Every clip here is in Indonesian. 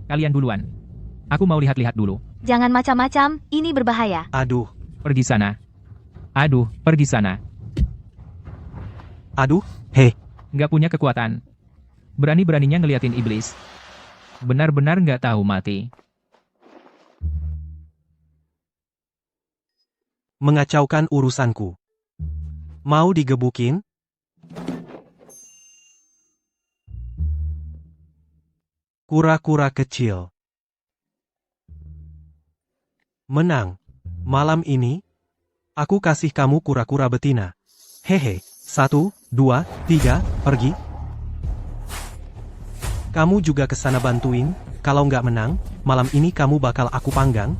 Kalian duluan. Aku mau lihat-lihat dulu. Jangan macam-macam, ini berbahaya. Aduh, Pergi sana. Aduh, pergi sana. aduh, heh. Nggak punya kekuatan. Berani-beraninya ngeliatin iblis. Benar-benar nggak tahu mati. Mengacaukan urusanku. Mau digebukin? Kura-kura kecil. Menang. Malam ini, aku kasih kamu kura-kura betina. Hehe, 1, 2, 3, pergi. Kamu juga kesana bantuin, kalau nggak menang, malam ini kamu bakal aku panggang.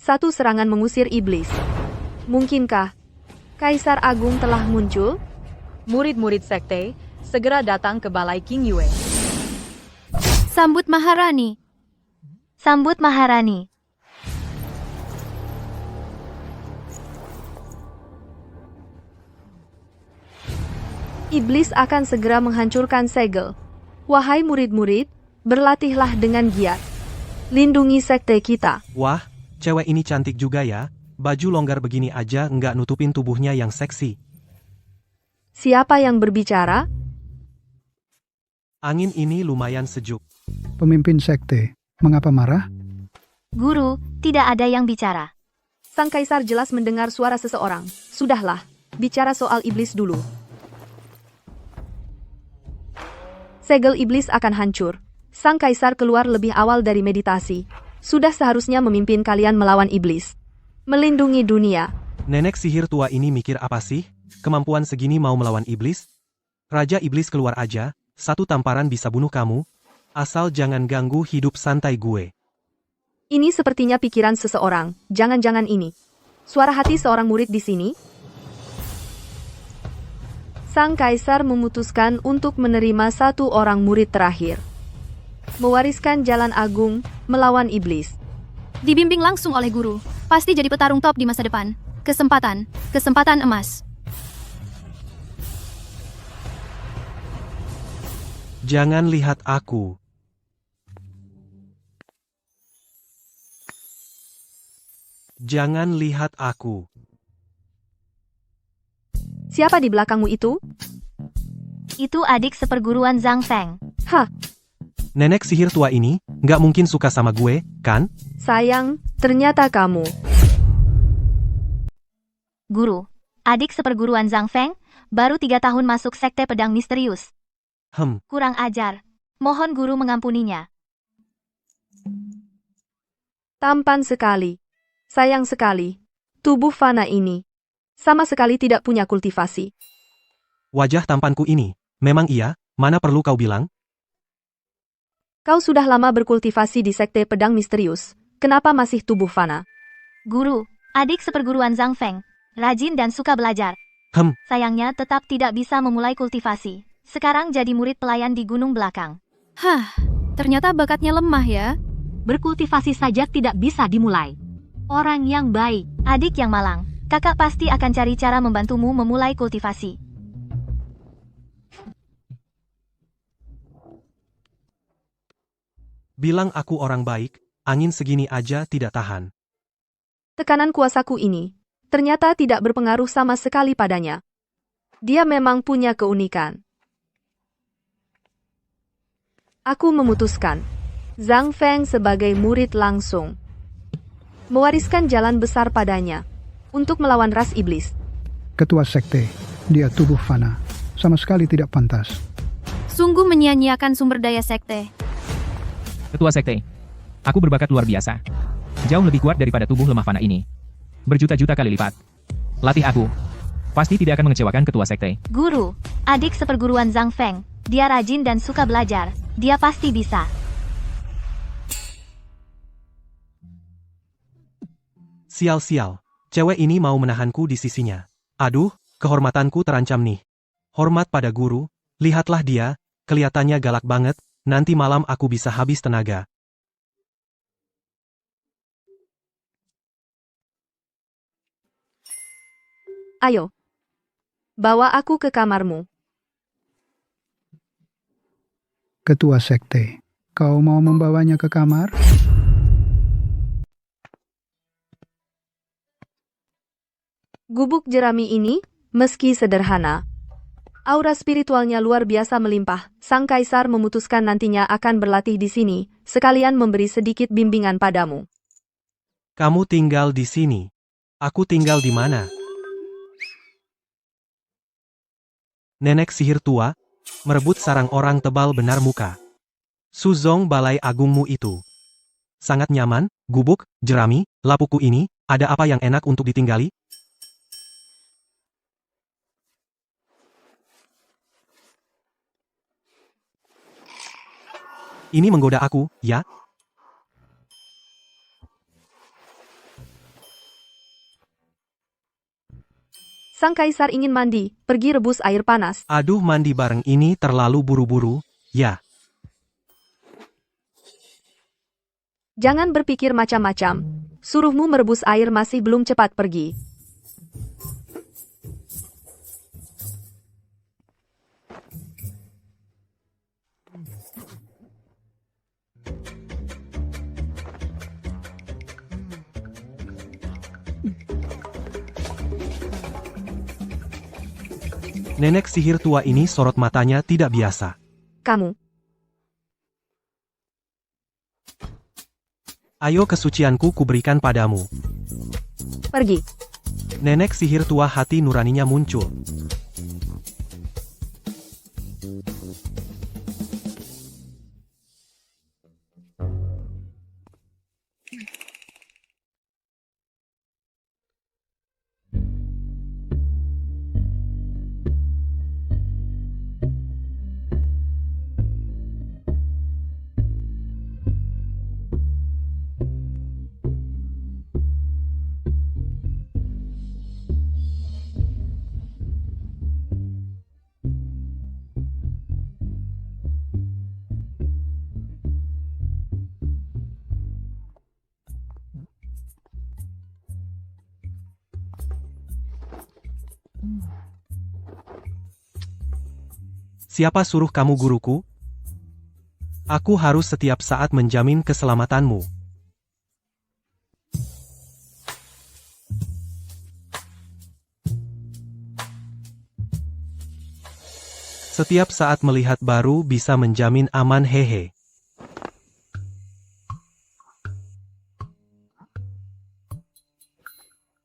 Satu serangan mengusir iblis. Mungkinkah Kaisar Agung telah muncul? Murid-murid sekte, segera datang ke Balai King Yue. Sambut Maharani. Sambut Maharani. Iblis akan segera menghancurkan segel. Wahai murid-murid, berlatihlah dengan giat. Lindungi sekte kita. Wah, cewek ini cantik juga ya. Baju longgar begini aja nggak nutupin tubuhnya yang seksi. Siapa yang berbicara? Angin ini lumayan sejuk. Pemimpin sekte, mengapa marah? Guru, tidak ada yang bicara. Sang kaisar jelas mendengar suara seseorang. Sudahlah, bicara soal iblis dulu. Segel iblis akan hancur. Sang kaisar keluar lebih awal dari meditasi. Sudah seharusnya memimpin kalian melawan iblis. Melindungi dunia. Nenek sihir tua ini mikir apa sih? Kemampuan segini mau melawan iblis? Raja iblis keluar aja, satu tamparan bisa bunuh kamu. Asal jangan ganggu hidup santai gue. Ini sepertinya pikiran seseorang. Jangan-jangan ini. Suara hati seorang murid di sini? Sang kaisar memutuskan untuk menerima satu orang murid terakhir. Mewariskan jalan agung, melawan iblis. Dibimbing langsung oleh guru. Pasti jadi petarung top di masa depan. Kesempatan emas. Jangan lihat aku. Jangan lihat aku. Siapa di belakangmu itu? Itu adik seperguruan Zhang Feng. Hah, Nenek sihir tua ini, nggak mungkin suka sama gue, kan? sayang, ternyata kamu. Guru, adik seperguruan Zhang Feng, baru 3 tahun masuk sekte pedang misterius. Kurang ajar. Mohon guru mengampuninya. Tampan sekali. Sayang sekali. Tubuh fana ini. Sama sekali tidak punya kultivasi. Wajah tampanku ini, memang iya, mana perlu kau bilang? Kau sudah lama berkultivasi di sekte pedang misterius. Kenapa masih tubuh fana? Guru, adik seperguruan Zhang Feng, rajin dan suka belajar. Sayangnya tetap tidak bisa memulai kultivasi. Sekarang jadi murid pelayan di gunung belakang. Hah, ternyata bakatnya lemah ya. Berkultivasi saja tidak bisa dimulai. Orang yang baik, adik yang malang, kakak pasti akan cari cara membantumu memulai kultivasi. Bilang aku orang baik, angin segini aja tidak tahan. Tekanan kuasaku ini, ternyata tidak berpengaruh sama sekali padanya. Dia memang punya keunikan. Aku memutuskan, Zhang Feng sebagai murid langsung. Mewariskan jalan besar padanya, untuk melawan ras iblis. Ketua sekte, dia tubuh fana. Sama sekali tidak pantas. Sungguh menyia-nyiakan sumber daya sekte. Ketua sekte. Aku berbakat luar biasa. Jauh lebih kuat daripada tubuh lemah fana ini. Berjuta-juta kali lipat. Latih aku. Pasti tidak akan mengecewakan ketua sekte. Guru, adik seperguruan Zhang Feng, dia rajin dan suka belajar. Dia pasti bisa. Sial-sial, cewek ini mau menahanku di sisinya. Aduh, kehormatanku terancam nih. Hormat pada guru, lihatlah dia, kelihatannya galak banget, nanti malam aku bisa habis tenaga. Ayo. Bawa aku ke kamarmu. Ketua Sekte, kau mau membawanya ke kamar? Gubuk jerami ini, meski sederhana, aura spiritualnya luar biasa melimpah. Sang kaisar memutuskan nantinya akan berlatih di sini, sekalian memberi sedikit bimbingan padamu. Kamu tinggal di sini. Aku tinggal di mana? Nenek sihir tua, merebut sarang orang tebal benar muka. Suzong balai agungmu itu. Sangat nyaman, gubuk, jerami, lapuku ini, ada apa yang enak untuk ditinggali? Ini menggoda aku, ya? Sang kaisar ingin mandi, pergi rebus air panas. Aduh, mandi bareng ini terlalu buru-buru, ya. Jangan berpikir macam-macam. Suruhmu merebus air masih belum cepat pergi. Nenek sihir tua ini sorot matanya tidak biasa. Kamu. Ayo kesucianku kuberikan padamu. Pergi. Nenek sihir tua hati nuraninya muncul. Siapa suruh kamu guruku? Aku harus setiap saat menjamin keselamatanmu. Setiap saat melihat baru bisa menjamin aman, hehe.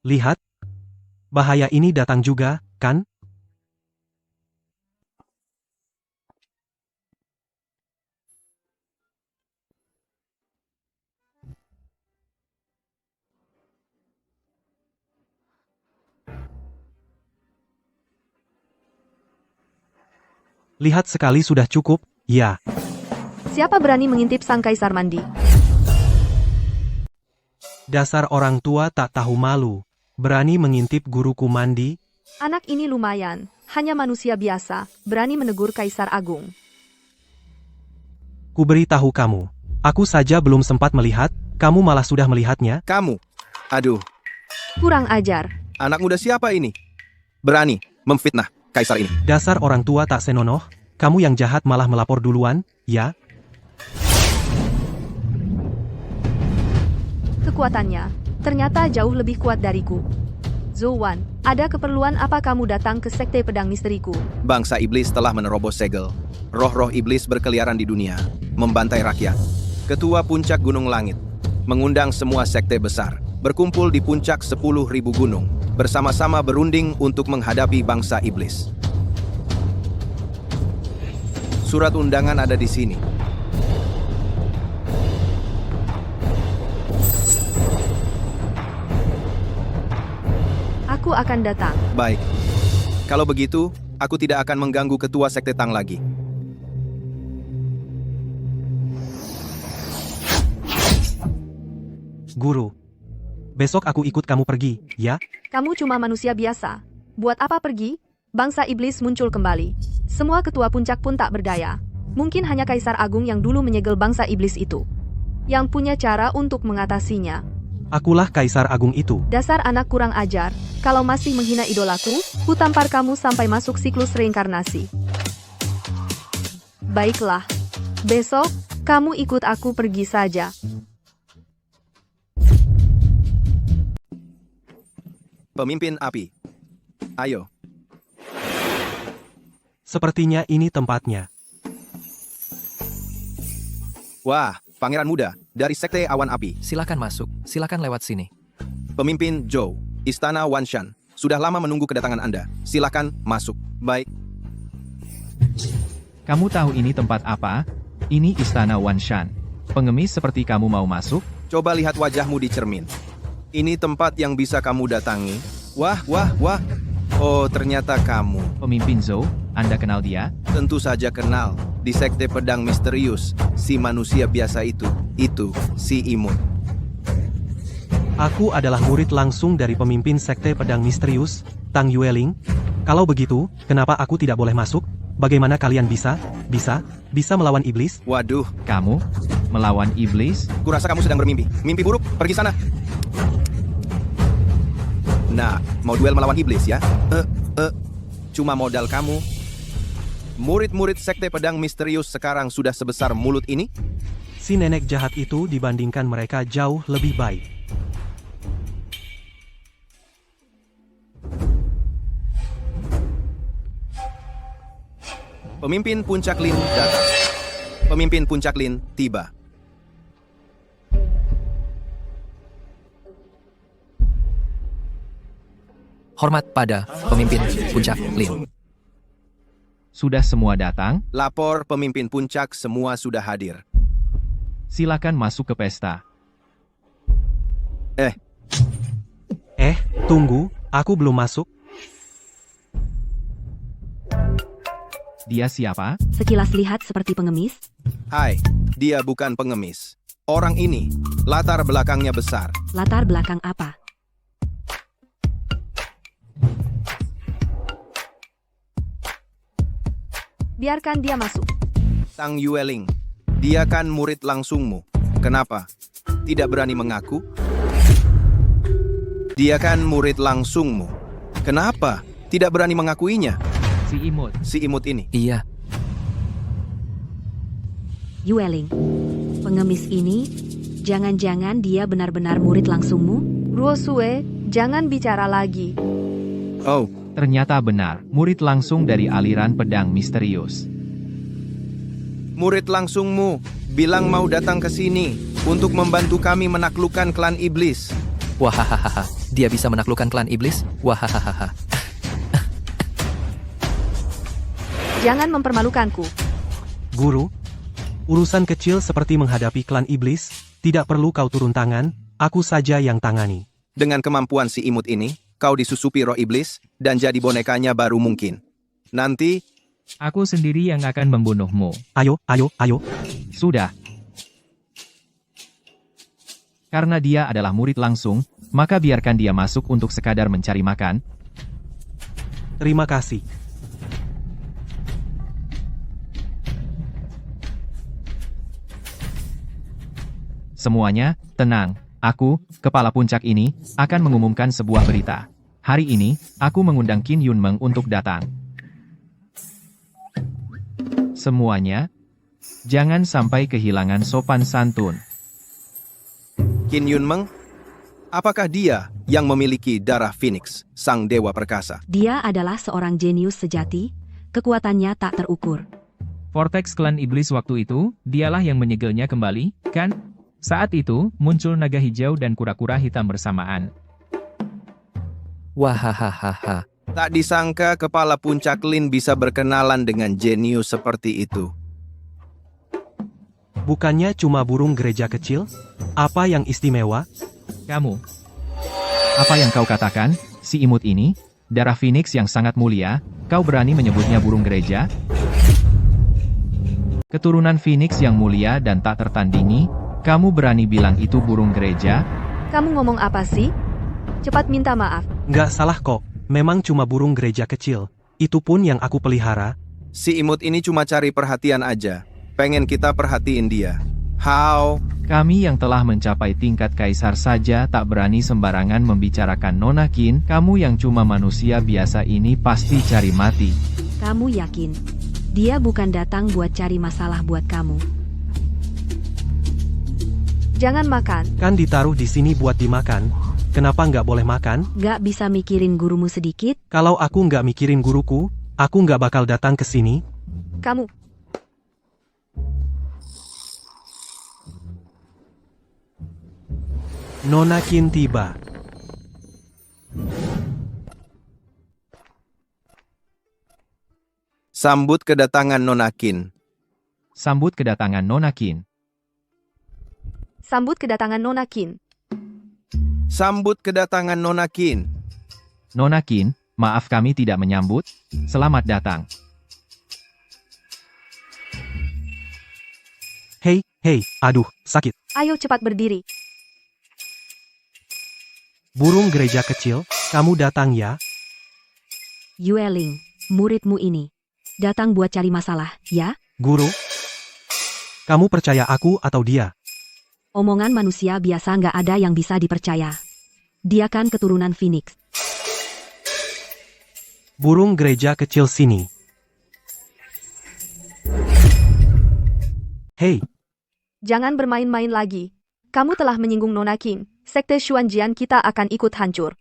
Lihat. Bahaya ini datang juga, kan? Lihat sekali sudah cukup, ya. Siapa berani mengintip sang kaisar mandi? Dasar orang tua tak tahu malu. Berani mengintip guruku mandi? Anak ini lumayan, hanya manusia biasa, berani menegur kaisar agung. Kuberitahu kamu. Aku saja belum sempat melihat, kamu malah sudah melihatnya? Kamu? Aduh, Kurang ajar. anak muda siapa ini? Berani memfitnah kaisar ini. Dasar orang tua tak senonoh, kamu yang jahat malah melapor duluan, ya? Kekuatannya ternyata jauh lebih kuat dariku. Zouwan, ada keperluan apa kamu datang ke sekte pedang misteriku? Bangsa iblis telah menerobos segel. Roh-roh iblis berkeliaran di dunia, membantai rakyat. Ketua Puncak Gunung Langit mengundang semua sekte besar berkumpul di puncak 10.000 gunung, bersama-sama berunding untuk menghadapi bangsa iblis. Surat undangan ada di sini. Aku akan datang. Baik. Kalau begitu, aku tidak akan mengganggu ketua sekte Tang lagi. Guru. Besok aku ikut kamu pergi, ya? Kamu cuma manusia biasa. Buat apa pergi? Bangsa iblis muncul kembali. Semua ketua puncak pun tak berdaya. Mungkin hanya Kaisar Agung yang dulu menyegel bangsa iblis itu yang punya cara untuk mengatasinya. Akulah Kaisar Agung itu. Dasar anak kurang ajar, kalau masih menghina idolaku, ku tampar kamu sampai masuk siklus reinkarnasi. Baiklah, besok, kamu ikut aku pergi saja. Pemimpin api. Ayo. Sepertinya ini tempatnya. Wah, pangeran muda dari Sekte Awan Api. Silakan masuk, silakan lewat sini. Pemimpin Zhou, Istana Wanshan. Sudah lama menunggu kedatangan Anda. Silakan masuk. Baik. Kamu tahu ini tempat apa? Ini Istana Wanshan. Pengemis seperti kamu mau masuk? Coba lihat wajahmu di cermin. Ini tempat yang bisa kamu datangi. Wah. Oh, ternyata kamu. Pemimpin Zhou, Anda kenal dia? Tentu saja kenal. Di Sekte Pedang Misterius, si manusia biasa itu si imut. Aku adalah murid langsung dari pemimpin Sekte Pedang Misterius, Tang Yueling. Kalau begitu, kenapa aku tidak boleh masuk? Bagaimana kalian bisa melawan iblis? Waduh, Kamu? Melawan iblis? kurasa kamu sedang bermimpi. Mimpi buruk, pergi sana. Nah, mau duel melawan iblis ya? Cuma modal kamu. Murid-murid Sekte Pedang Misterius sekarang sudah sebesar mulut ini? Si nenek jahat itu dibandingkan mereka jauh lebih baik. Pemimpin Puncak Lin datang. Pemimpin Puncak Lin tiba. Hormat pada pemimpin Puncak Lin. Sudah semua datang? Lapor pemimpin puncak semua sudah hadir. Silakan masuk ke pesta. Tunggu, aku belum masuk. Dia siapa? Sekilas lihat seperti pengemis. Hai, dia bukan pengemis. Orang ini, latar belakangnya besar. Latar belakang apa? Biarkan dia masuk. Tang Yueling, dia kan murid langsungmu. Kenapa? Tidak berani mengaku? Dia kan murid langsungmu. Kenapa? Tidak berani mengakuinya? Si imut. Si imut ini. Iya, Yueling. Pengemis ini, jangan-jangan dia benar-benar murid langsungmu? Ruosue, jangan bicara lagi. Oh, Ternyata benar, murid langsung dari aliran pedang misterius. murid langsungmu bilang mau datang ke sini untuk membantu kami menaklukkan klan iblis. wahahaha, dia bisa menaklukkan klan iblis? Wahahaha. Jangan mempermalukanku. Guru, urusan kecil seperti menghadapi klan iblis, tidak perlu kau turun tangan, aku saja yang tangani. Dengan kemampuan si imut ini, kau disusupi roh iblis dan jadi bonekanya baru mungkin. Nanti, Aku sendiri yang akan membunuhmu. Ayo. Sudah. Karena dia adalah murid langsung, maka biarkan dia masuk untuk sekadar mencari makan. Terima kasih. Semuanya, tenang. Aku, kepala puncak ini, akan mengumumkan sebuah berita. Hari ini, aku mengundang Qin Yunmeng untuk datang. Semuanya, jangan sampai kehilangan sopan santun. Qin Yunmeng, apakah dia yang memiliki darah Phoenix, sang dewa perkasa? Dia adalah seorang jenius sejati, kekuatannya tak terukur. Vortex klan iblis waktu itu, dialah yang menyegelnya kembali, kan? Saat itu, muncul naga hijau dan kura-kura hitam bersamaan. Wahahaha. Tak disangka kepala puncak Lin bisa berkenalan dengan jenius seperti itu. Bukannya cuma burung gereja kecil? Apa yang istimewa? Kamu. Apa yang kau katakan, si imut ini? Darah Phoenix yang sangat mulia, kau berani menyebutnya burung gereja? Keturunan Phoenix yang mulia dan tak tertandingi, kamu berani bilang itu burung gereja? Kamu ngomong apa sih? Cepat minta maaf. Nggak salah kok, memang cuma burung gereja kecil. Itu pun yang aku pelihara. Si imut ini cuma cari perhatian aja. Pengen kita perhatiin dia. How? Kami yang telah mencapai tingkat kaisar saja tak berani sembarangan membicarakan Nona Qin. Kamu yang cuma manusia biasa ini pasti cari mati. Kamu yakin? Dia bukan datang buat cari masalah buat kamu. Jangan makan. Kan ditaruh di sini buat dimakan. Kenapa nggak boleh makan? Gak bisa mikirin gurumu sedikit? Kalau aku nggak mikirin guruku, aku nggak bakal datang ke sini. Kamu. Nona Qin tiba. Sambut kedatangan Nona Qin. Sambut kedatangan Nona Qin. Sambut kedatangan Nona Qin. Sambut kedatangan Nona Qin. Nona Qin, maaf kami tidak menyambut. Selamat datang. Hei, aduh, sakit. Ayo cepat berdiri. Burung gereja kecil, kamu datang ya? Yueling, muridmu ini. Datang buat cari masalah, ya? Guru? Kamu percaya aku atau dia? Omongan manusia biasa nggak ada yang bisa dipercaya. Dia kan keturunan Phoenix. Burung gereja kecil sini. Hei, Jangan bermain-main lagi. Kamu telah menyinggung Nona Qin. Sekte Xuanjian kita akan ikut hancur.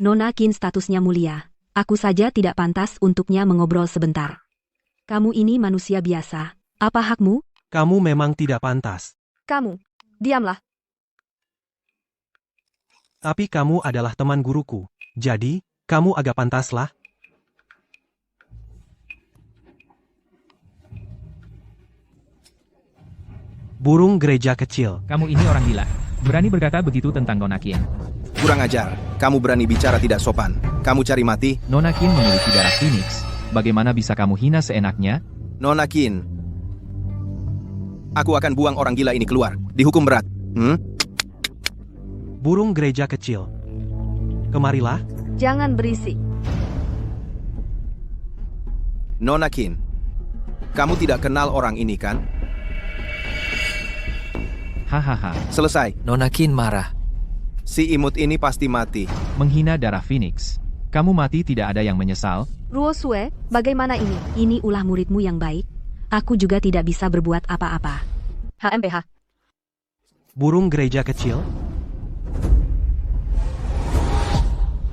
Nona Qin statusnya mulia. Aku saja tidak pantas untuknya mengobrol sebentar. Kamu ini manusia biasa. Apa hakmu? kamu memang tidak pantas. Kamu. Diamlah. Tapi kamu adalah teman guruku. Jadi, kamu agak pantaslah. Burung gereja kecil. Kamu ini orang gila. Berani berkata begitu tentang Nona Qin. Kurang ajar. Kamu berani bicara tidak sopan. Kamu cari mati? Nona Qin memiliki darah Phoenix. Bagaimana bisa kamu hina seenaknya? Nona Qin. Aku akan buang orang gila ini keluar. Dihukum berat. Burung gereja kecil. Kemarilah. Jangan berisik. Nona Qin. Kamu tidak kenal orang ini kan? Hahaha. Selesai. Nona Qin marah. Si imut ini pasti mati. Menghina darah Phoenix. Kamu mati tidak ada yang menyesal? Ruo Sue, bagaimana ini? Ini ulah muridmu yang baik. Aku juga tidak bisa berbuat apa-apa. HMPH. Burung gereja kecil.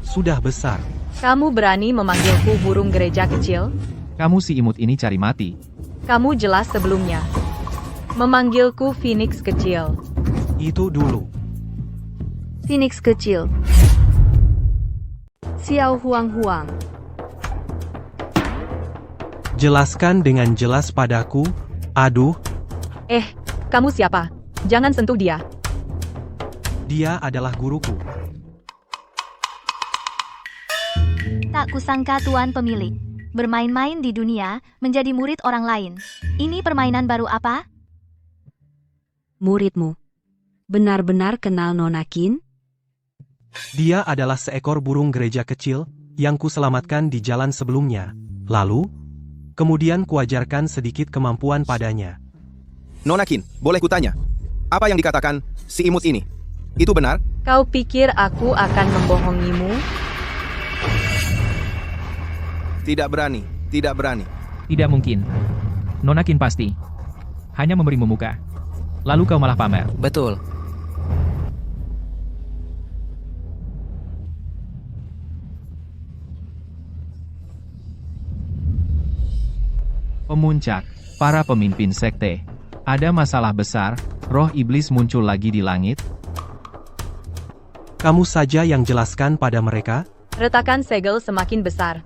Sudah besar. Kamu berani memanggilku burung gereja kecil? Kamu si imut ini cari mati. Kamu jelas sebelumnya memanggilku Phoenix kecil. Itu dulu. Phoenix kecil. Xiao Huang. Jelaskan dengan jelas padaku. Aduh, Kamu siapa? Jangan sentuh dia. dia adalah guruku. Tak kusangka tuan pemilik. Bermain-main di dunia, menjadi murid orang lain. Ini permainan baru apa? Muridmu. Benar-benar kenal Nona Qin? Dia adalah seekor burung gereja kecil yang kuselamatkan di jalan sebelumnya. Lalu, kemudian kuajarkan sedikit kemampuan padanya. Nona Qin, boleh kutanya? Apa yang dikatakan si imut ini? Itu benar? Kau pikir aku akan membohongimu? Tidak berani. Tidak berani. Tidak mungkin. Nona Qin pasti. Hanya memberimu muka. Lalu kau malah pamer. Betul. Pemuncak, para pemimpin sekte. Ada masalah besar, roh iblis muncul lagi di langit. Kamu saja yang jelaskan pada mereka. Retakan segel semakin besar.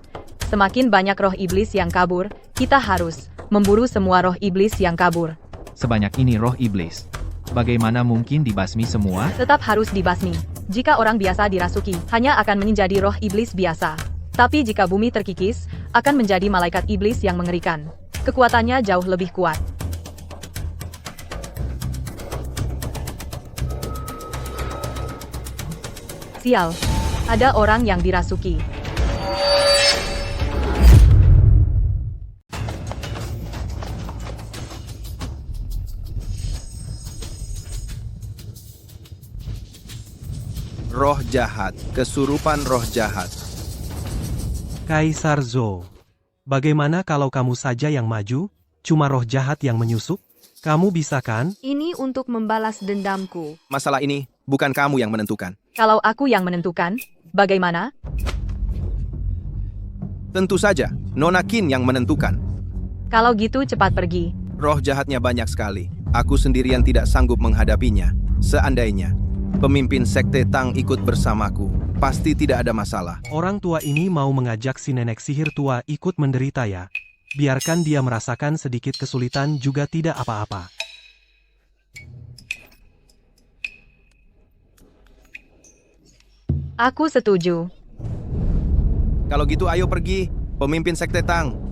Semakin banyak roh iblis yang kabur, kita harus memburu semua roh iblis yang kabur. Sebanyak ini roh iblis. Bagaimana mungkin dibasmi semua? Tetap harus dibasmi. Jika orang biasa dirasuki, hanya akan menjadi roh iblis biasa. Tapi jika bumi terkikis, akan menjadi malaikat iblis yang mengerikan. Kekuatannya jauh lebih kuat. Sial, ada orang yang dirasuki. Roh jahat, kesurupan roh jahat. Kaisar Zhou. Bagaimana kalau kamu saja yang maju? Cuma roh jahat yang menyusup? Kamu bisa kan? Ini untuk membalas dendamku. Masalah ini bukan kamu yang menentukan. Kalau aku yang menentukan, bagaimana? Tentu saja, Nona Qin yang menentukan. Kalau gitu cepat pergi. Roh jahatnya banyak sekali. Aku sendirian tidak sanggup menghadapinya. Seandainya pemimpin Sekte Tang ikut bersamaku, pasti tidak ada masalah. Orang tua ini mau mengajak si nenek sihir tua ikut menderita ya. Biarkan dia merasakan sedikit kesulitan juga tidak apa-apa. Aku setuju. Kalau gitu ayo pergi, pemimpin Sekte Tang.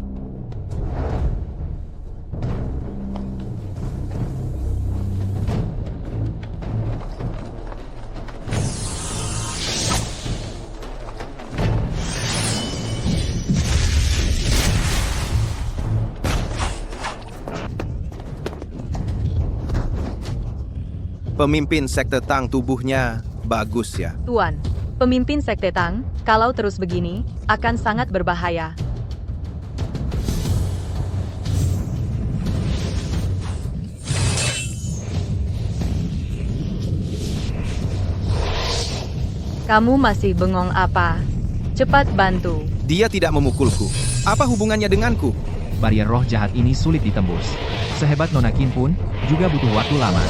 Pemimpin Sekte Tang tubuhnya bagus ya. Tuan, pemimpin Sekte Tang, kalau terus begini, akan sangat berbahaya. Kamu masih bengong apa? Cepat bantu. Dia tidak memukulku. Apa hubungannya denganku? Barrier roh jahat ini sulit ditembus. Sehebat Nona Qin pun, juga butuh waktu lama.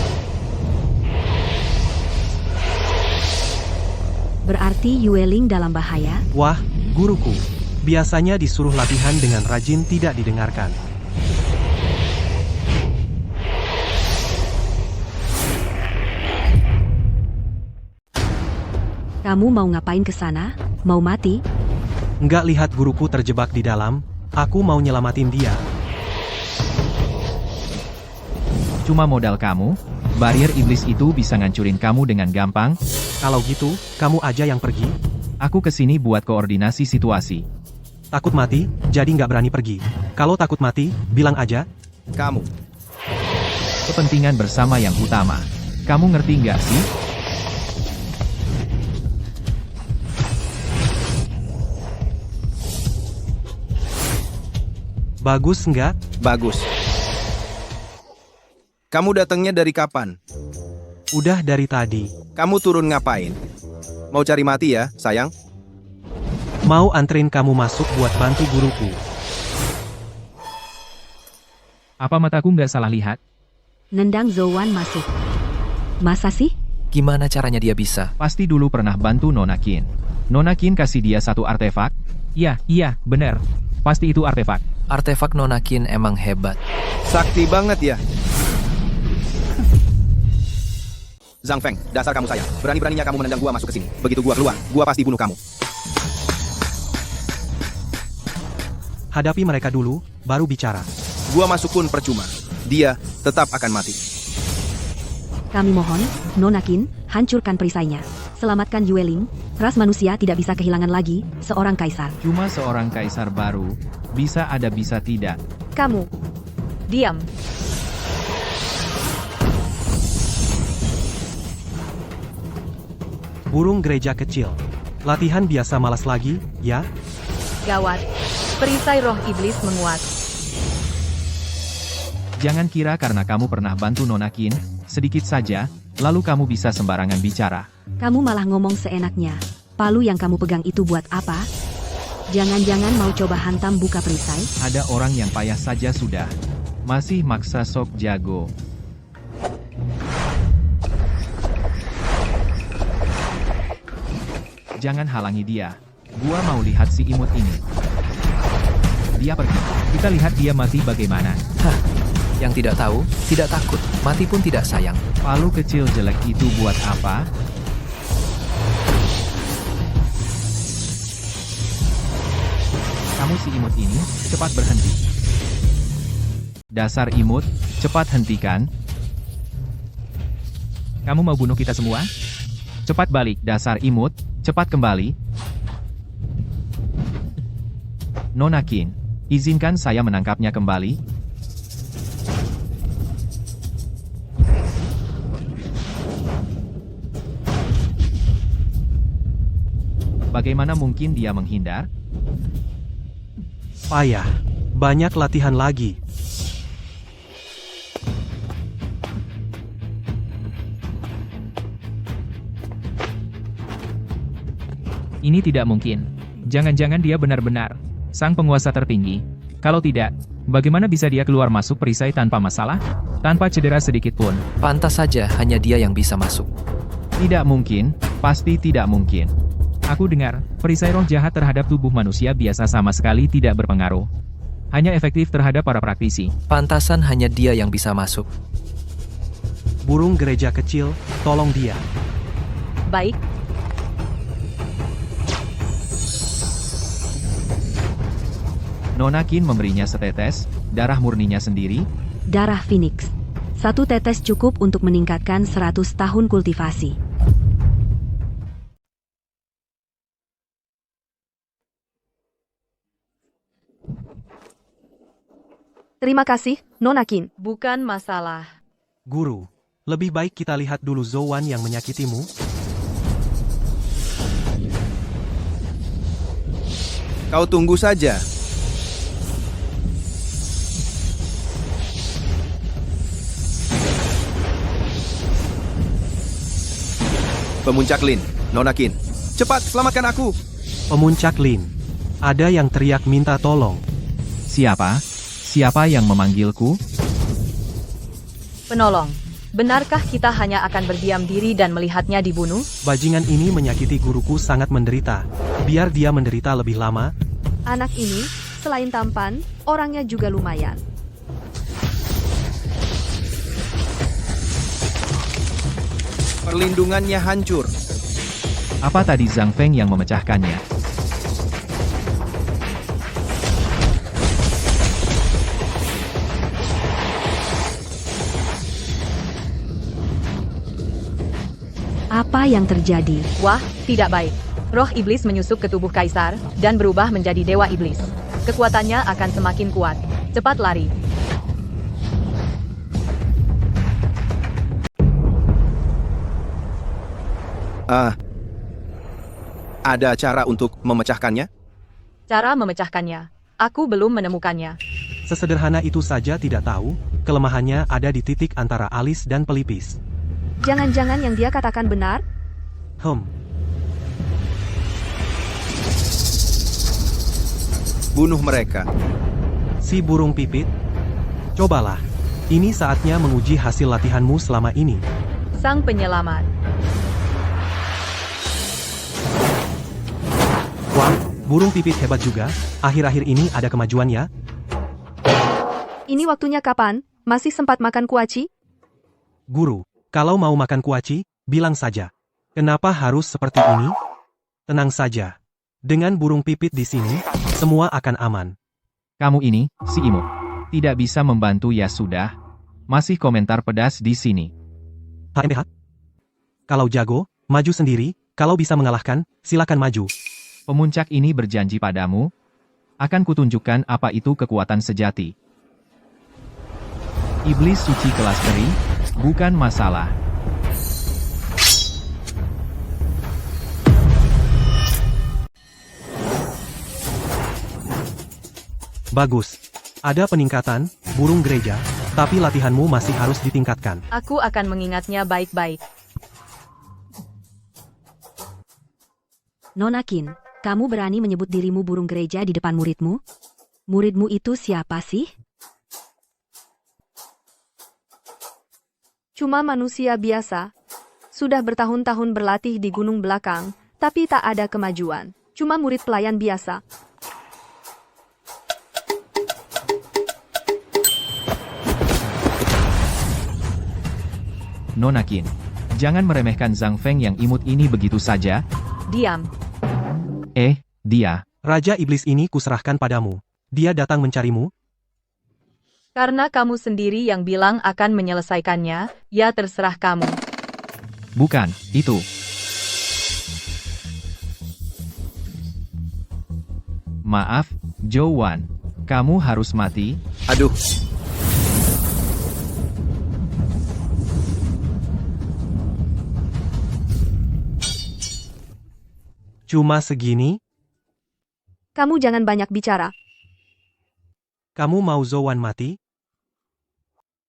Berarti Yueling dalam bahaya? Wah, guruku. Biasanya disuruh latihan dengan rajin tidak didengarkan. Kamu mau ngapain ke sana? Mau mati? Nggak lihat guruku terjebak di dalam, aku mau nyelamatin dia. Cuma modal kamu, barrier iblis itu bisa ngancurin kamu dengan gampang. Kalau gitu, kamu aja yang pergi. Aku kesini buat koordinasi situasi. Takut mati, jadi nggak berani pergi. Kalau takut mati, bilang aja. Kamu. Kepentingan bersama yang utama. Kamu ngerti nggak sih? Bagus nggak? Bagus. Kamu datangnya dari kapan? Udah dari tadi. Kamu turun ngapain? Mau cari mati ya, sayang? Mau anterin kamu masuk buat bantu guruku. Apa mataku nggak salah lihat? Nendang Zouan masuk. Masa sih? Gimana caranya dia bisa? Pasti dulu pernah bantu Nona Qin. Nona Qin kasih dia satu artefak? Iya, bener. Pasti itu artefak. Artefak Nona Qin emang hebat. Sakti banget ya. Zhang Feng, dasar kamu sayang. Berani-beraninya kamu menendang gua masuk ke sini. Begitu gua keluar, gua pasti bunuh kamu. Hadapi mereka dulu, baru bicara. Gua masuk pun percuma. Dia tetap akan mati. Kami mohon, Nona Qin, hancurkan perisainya. Selamatkan Yueling. Ras manusia tidak bisa kehilangan lagi seorang kaisar. Cuma seorang kaisar baru. Bisa ada bisa tidak. Kamu. Diam. Burung gereja kecil. Latihan biasa malas lagi, ya? Gawat. Perisai roh iblis menguat. Jangan kira karena kamu pernah bantu Nona Qin, sedikit saja, lalu kamu bisa sembarangan bicara. Kamu malah ngomong seenaknya. Palu yang kamu pegang itu buat apa? Jangan-jangan mau coba hantam buka perisai? Ada orang yang payah saja sudah. Masih maksa sok jago. Jangan halangi dia. Gua mau lihat si imut ini. Dia pergi. Kita lihat dia mati bagaimana. Hah, yang tidak tahu, tidak takut, mati pun tidak sayang. Palu kecil jelek itu buat apa? Kamu si imut ini, cepat berhenti. Dasar imut, cepat hentikan. Kamu mau bunuh kita semua? Cepat balik, dasar imut, cepat kembali. Nona Qin, izinkan saya menangkapnya kembali. Bagaimana mungkin dia menghindar? Payah. Banyak latihan lagi. Ini tidak mungkin. Jangan-jangan dia benar-benar sang penguasa tertinggi. Kalau tidak, bagaimana bisa dia keluar masuk perisai tanpa masalah? Tanpa cedera sedikit pun. Pantas saja hanya dia yang bisa masuk. Tidak mungkin, pasti tidak mungkin. Aku dengar, perisai roh jahat terhadap tubuh manusia biasa sama sekali tidak berpengaruh. Hanya efektif terhadap para praktisi. Pantasan hanya dia yang bisa masuk. Burung gereja kecil, tolong dia. Baik, Nona Qin memberinya setetes, darah murninya sendiri. Darah Phoenix. 1 tetes cukup untuk meningkatkan 100 tahun kultivasi. Terima kasih, Nona Qin. bukan masalah. Guru, lebih baik kita lihat dulu Zhou Wan yang menyakitimu. Kau tunggu saja. Pemuncak Lin, Nona Qin. Cepat, selamatkan aku. Pemuncak Lin. Ada yang teriak minta tolong. Siapa? Siapa yang memanggilku? Penolong, benarkah kita hanya akan berdiam diri dan melihatnya dibunuh? Bajingan ini menyakiti guruku sangat menderita. Biar dia menderita lebih lama. Anak ini, selain tampan, orangnya juga lumayan. Perlindungannya hancur. Apa tadi Zhang Feng yang memecahkannya? Apa yang terjadi? Wah, tidak baik. Roh iblis menyusup ke tubuh kaisar dan berubah menjadi dewa iblis. Kekuatannya akan semakin kuat. Cepat lari. Ada cara untuk memecahkannya? Cara memecahkannya. Aku belum menemukannya. Sesederhana itu saja tidak tahu, kelemahannya ada di titik antara alis dan pelipis. Jangan-jangan yang dia katakan benar? Bunuh mereka. Si burung pipit. Cobalah. Ini saatnya menguji hasil latihanmu selama ini. Sang penyelamat. Wah, burung pipit hebat juga. Akhir-akhir ini ada kemajuan ya. Ini waktunya kapan? Masih sempat makan kuaci? Guru, kalau mau makan kuaci, bilang saja. Kenapa harus seperti ini? Tenang saja. Dengan burung pipit di sini, semua akan aman. Kamu ini, si imut. Tidak bisa membantu ya sudah. Masih komentar pedas di sini. HMPH? Kalau jago, maju sendiri. Kalau bisa mengalahkan, silakan maju. Pemuncak ini berjanji padamu, akan kutunjukkan apa itu kekuatan sejati. Iblis suci kelas keri, bukan masalah. Bagus. Ada peningkatan, burung gereja, tapi latihanmu masih harus ditingkatkan. Aku akan mengingatnya baik-baik. Nona Qin, kamu berani menyebut dirimu burung gereja di depan muridmu? Muridmu itu siapa sih? Cuma manusia biasa. Sudah bertahun-tahun berlatih di gunung belakang, tapi tak ada kemajuan. Cuma murid pelayan biasa. Nona Qin, jangan meremehkan Zhang Feng yang imut ini begitu saja. Diam. Dia. Raja Iblis ini kuserahkan padamu. Dia datang mencarimu. Karena kamu sendiri yang bilang akan menyelesaikannya, ya terserah kamu. Bukan, itu. Maaf, Zhou Wan. Kamu harus mati. Aduh. Cuma segini? Kamu jangan banyak bicara. Kamu mau Zowan mati?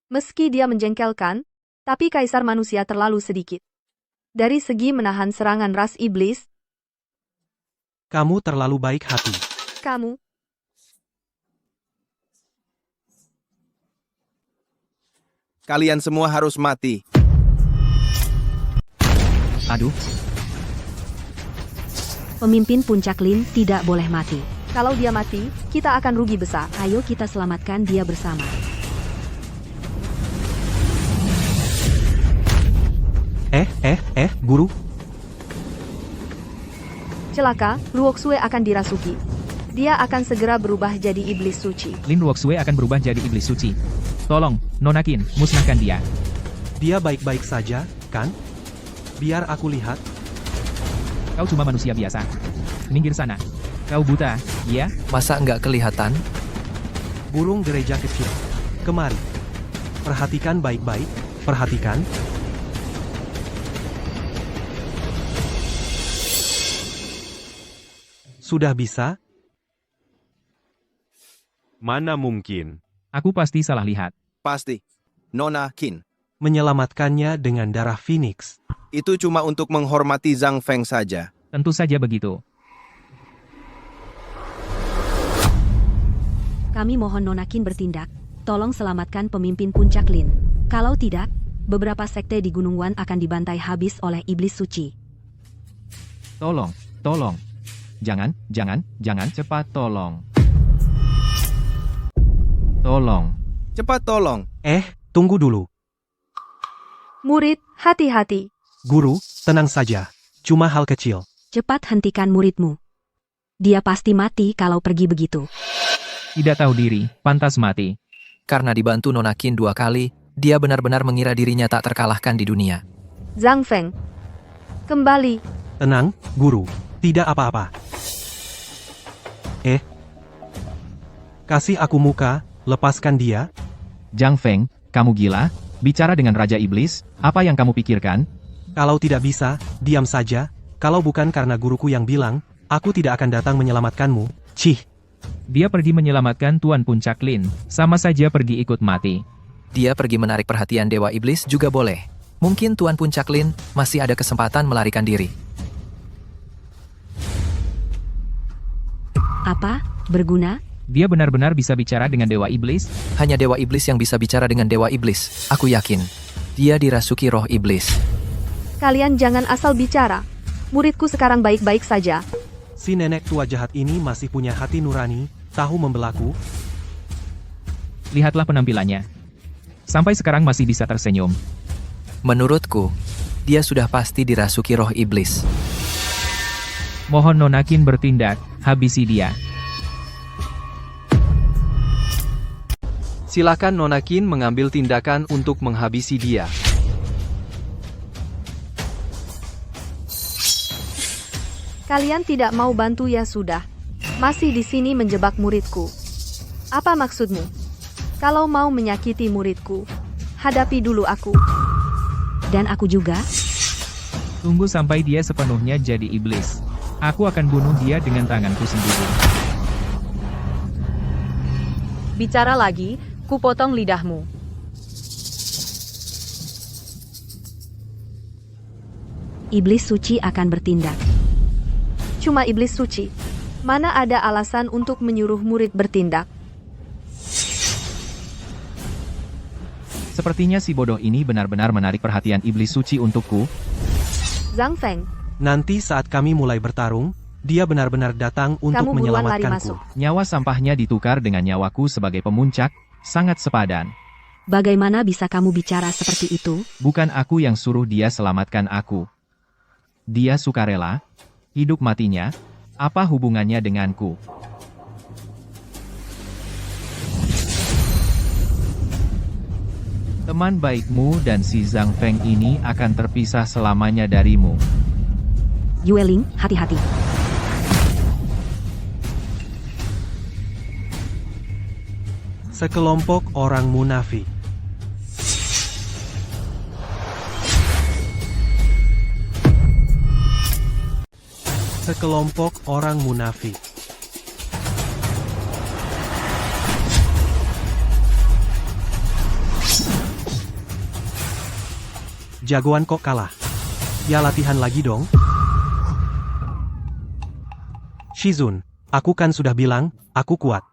Meski dia menjengkelkan, tapi kaisar manusia terlalu sedikit. Dari segi menahan serangan ras iblis, Kamu terlalu baik hati. kamu Kalian semua harus mati. Aduh, Pemimpin Puncak Lin tidak boleh mati. kalau dia mati, kita akan rugi besar. Ayo kita selamatkan dia bersama. Guru. Celaka, Luoxue akan dirasuki. Dia akan segera berubah jadi iblis suci. Lin Luoxue akan berubah jadi iblis suci. Tolong, Nona Qin, musnahkan dia. Dia baik-baik saja, kan? Biar aku lihat. Kau cuma manusia biasa. Minggir sana. Kau buta, iya? Masa nggak kelihatan? Burung gereja kecil. Kemari. Perhatikan baik-baik. Perhatikan. Sudah bisa? Mana mungkin? Aku pasti salah lihat. Pasti. Nona Qin. Menyelamatkannya dengan darah Phoenix. Itu cuma untuk menghormati Zhang Feng saja. Tentu saja begitu. Kami mohon Nona Qin bertindak. Tolong selamatkan pemimpin Puncak Lin. Kalau tidak, beberapa sekte di Gunung Wan akan dibantai habis oleh iblis suci. Tolong, tolong. Jangan, cepat tolong. Tolong. Cepat tolong. Tunggu dulu. Murid, hati-hati. Guru, tenang saja. Cuma hal kecil. Cepat hentikan muridmu. Dia pasti mati kalau pergi begitu. Tidak tahu diri, pantas mati. Karena dibantu Nona Qin 2 kali, dia benar-benar mengira dirinya tak terkalahkan di dunia. Zhang Feng. Kembali. Tenang, guru. Tidak apa-apa. Kasih aku muka, lepaskan dia. Zhang Feng, kamu gila? Bicara dengan Raja Iblis, apa yang kamu pikirkan? Kalau tidak bisa, diam saja. Kalau bukan karena guruku yang bilang, aku tidak akan datang menyelamatkanmu. Cih. Dia pergi menyelamatkan Tuan Puncak Lin, sama saja pergi ikut mati. Dia pergi menarik perhatian Dewa Iblis juga boleh. Mungkin Tuan Puncak Lin masih ada kesempatan melarikan diri. Apa? Berguna? Dia benar-benar bisa bicara dengan Dewa Iblis? Hanya Dewa Iblis yang bisa bicara dengan Dewa Iblis. Aku yakin. Dia dirasuki roh iblis. Kalian jangan asal bicara. Muridku sekarang baik-baik saja. Si nenek tua jahat ini masih punya hati nurani, tahu membelaku. Lihatlah penampilannya. Sampai sekarang masih bisa tersenyum. Menurutku, dia sudah pasti dirasuki roh iblis. Mohon Nona Qin bertindak, habisi dia. Silakan Nona Qin mengambil tindakan untuk menghabisi dia. Kalian tidak mau bantu ya sudah. Masih di sini menjebak muridku. Apa maksudmu? Kalau mau menyakiti muridku, hadapi dulu aku. Dan aku juga? Tunggu sampai dia sepenuhnya jadi iblis. Aku akan bunuh dia dengan tanganku sendiri. Bicara lagi, kupotong lidahmu. Iblis suci akan bertindak. Cuma iblis suci. Mana ada alasan untuk menyuruh murid bertindak? Sepertinya si bodoh ini benar-benar menarik perhatian iblis suci untukku. Zhang Feng, Nanti saat kami mulai bertarung, dia benar-benar datang untuk kamu buruan lari menyelamatkanku. masuk. Nyawa sampahnya ditukar dengan nyawaku sebagai pemuncak, sangat sepadan. Bagaimana bisa kamu bicara seperti itu? Bukan aku yang suruh dia selamatkan aku. Dia sukarela. Hidup matinya, apa hubungannya denganku? Teman baikmu dan si Zhang Feng ini akan terpisah selamanya darimu. Yueling, hati-hati. Sekelompok orang munafik. Sekelompok orang munafik. Jagoan kok kalah. Ya latihan lagi dong. Shizun, aku kan sudah bilang, aku kuat.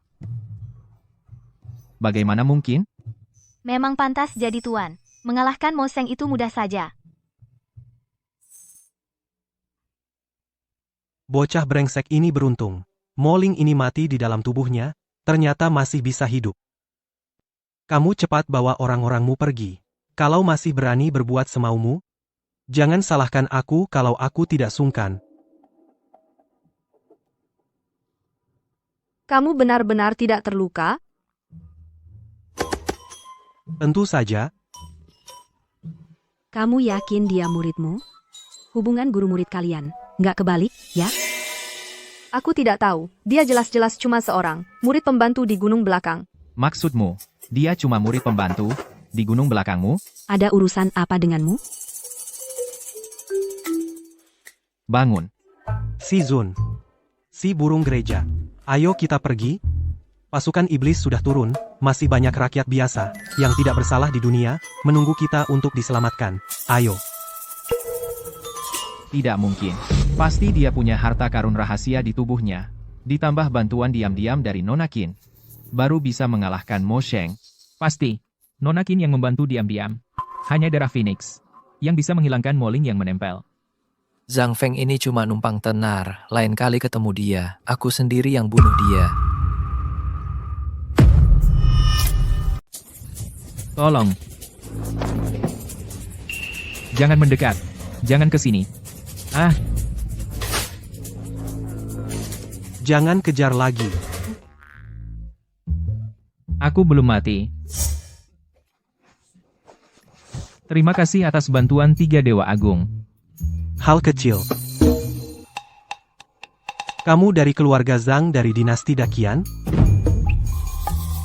Bagaimana mungkin? Memang pantas jadi tuan. Mengalahkan Mo Seng itu mudah saja. Bocah brengsek ini beruntung. Moling ini mati di dalam tubuhnya, ternyata masih bisa hidup. Kamu cepat bawa orang-orangmu pergi. Kalau masih berani berbuat semaumu, jangan salahkan aku kalau aku tidak sungkan. Kamu benar-benar tidak terluka? Tentu saja. Kamu yakin dia muridmu? Hubungan guru-murid kalian, nggak kebalik, ya? Aku tidak tahu. Dia jelas-jelas cuma seorang murid pembantu di gunung belakang. Maksudmu, dia cuma murid pembantu di gunung belakangmu? Ada urusan apa denganmu? Bangun. Shizun, si burung gereja. Ayo kita pergi. Pasukan iblis sudah turun, masih banyak rakyat biasa, yang tidak bersalah di dunia, menunggu kita untuk diselamatkan. Ayo. Tidak mungkin. Pasti dia punya harta karun rahasia di tubuhnya. Ditambah bantuan diam-diam dari Nona Qin. Baru bisa mengalahkan Mo Sheng. Pasti. Nona Qin yang membantu diam-diam. Hanya darah Phoenix. Yang bisa menghilangkan moling yang menempel. Zhang Feng ini cuma numpang tenar. Lain kali ketemu dia, aku sendiri yang bunuh dia. Tolong. Jangan mendekat. Jangan ke sini. Ah. Jangan kejar lagi. Aku belum mati. Terima kasih atas bantuan 3 Dewa Agung. Hal kecil. Kamu dari keluarga Zhang dari dinasti Daqian?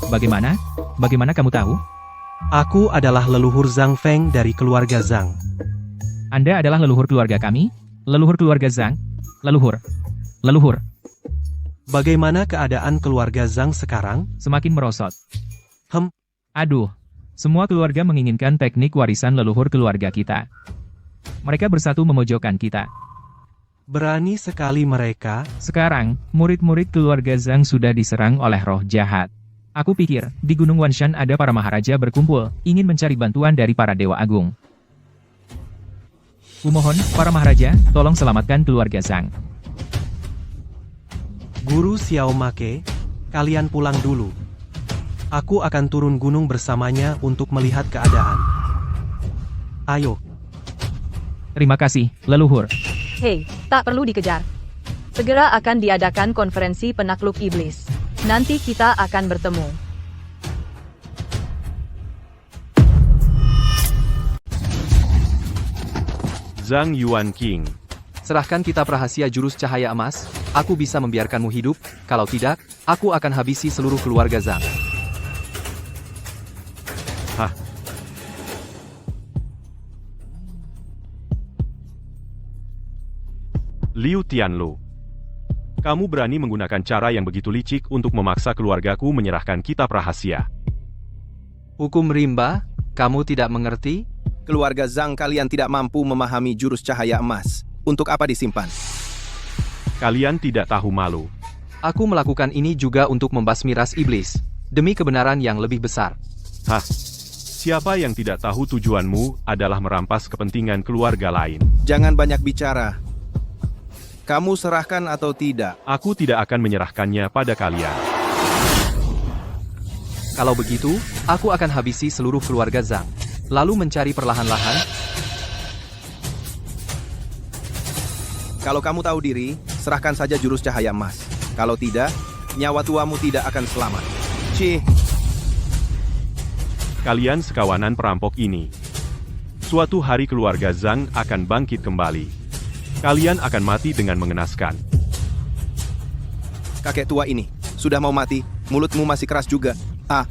Bagaimana? Bagaimana kamu tahu? Aku adalah leluhur Zhang Feng dari keluarga Zhang. Anda adalah leluhur keluarga kami? Leluhur keluarga Zhang? Leluhur. Leluhur. Bagaimana keadaan keluarga Zhang sekarang? Semakin merosot. Aduh. Semua keluarga menginginkan teknik warisan leluhur keluarga kita. Mereka bersatu memojokkan kita. Berani sekali mereka. Sekarang, murid-murid keluarga Zhang sudah diserang oleh roh jahat. Aku pikir, di Gunung Wanshan ada para maharaja berkumpul, ingin mencari bantuan dari para Dewa Agung. Kumohon, para maharaja, tolong selamatkan keluarga Zhang. Guru Xiao Make, kalian pulang dulu. Aku akan turun gunung bersamanya untuk melihat keadaan. Ayo. Terima kasih, leluhur. Hei, tak perlu dikejar. Segera akan diadakan konferensi penakluk iblis. Nanti kita akan bertemu. Zhang Yuanqing. Serahkan kitab rahasia jurus cahaya emas, aku bisa membiarkanmu hidup, kalau tidak, aku akan habisi seluruh keluarga Zhang. Hah? Liu Tianlu. Kamu berani menggunakan cara yang begitu licik untuk memaksa keluargaku menyerahkan kitab rahasia. Hukum rimba, kamu tidak mengerti? Keluarga Zhang kalian tidak mampu memahami jurus cahaya emas. Untuk apa disimpan? Kalian tidak tahu malu. Aku melakukan ini juga untuk membasmi ras iblis, demi kebenaran yang lebih besar. Hah? Siapa yang tidak tahu tujuanmu adalah merampas kepentingan keluarga lain. Jangan banyak bicara. Kamu serahkan atau tidak? Aku tidak akan menyerahkannya pada kalian. Kalau begitu, aku akan habisi seluruh keluarga Zhang. Lalu mencari perlahan-lahan. Kalau kamu tahu diri, serahkan saja jurus cahaya emas. Kalau tidak, nyawa tuamu tidak akan selamat. Cih. Kalian sekawanan perampok ini. Suatu hari keluarga Zhang akan bangkit kembali. Kalian akan mati dengan mengenaskan. Kakek tua ini, sudah mau mati, mulutmu masih keras juga. Ah.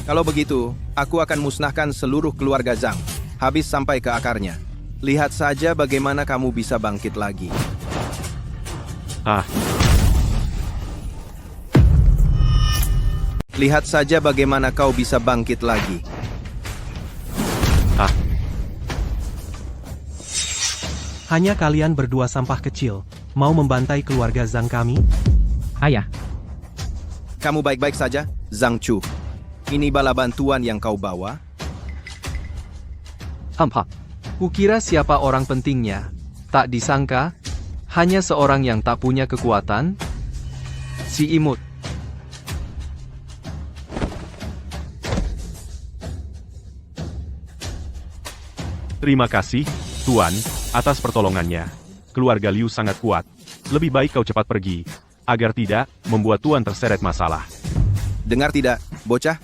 Kalau begitu, aku akan musnahkan seluruh keluarga Zhang, habis sampai ke akarnya. Lihat saja bagaimana kamu bisa bangkit lagi. Lihat saja bagaimana kau bisa bangkit lagi. Hanya kalian berdua sampah kecil, mau membantai keluarga Zhang kami? Ayah, Kamu baik-baik saja, Zhang Chu? Ini bala bantuan yang kau bawa? Kukira siapa orang pentingnya. Tak disangka, hanya seorang yang tak punya kekuatan. Si imut. Terima kasih, Tuan, atas pertolongannya. Keluarga Liu sangat kuat. Lebih baik kau cepat pergi, agar tidak membuat Tuan terseret masalah. Dengar tidak, bocah?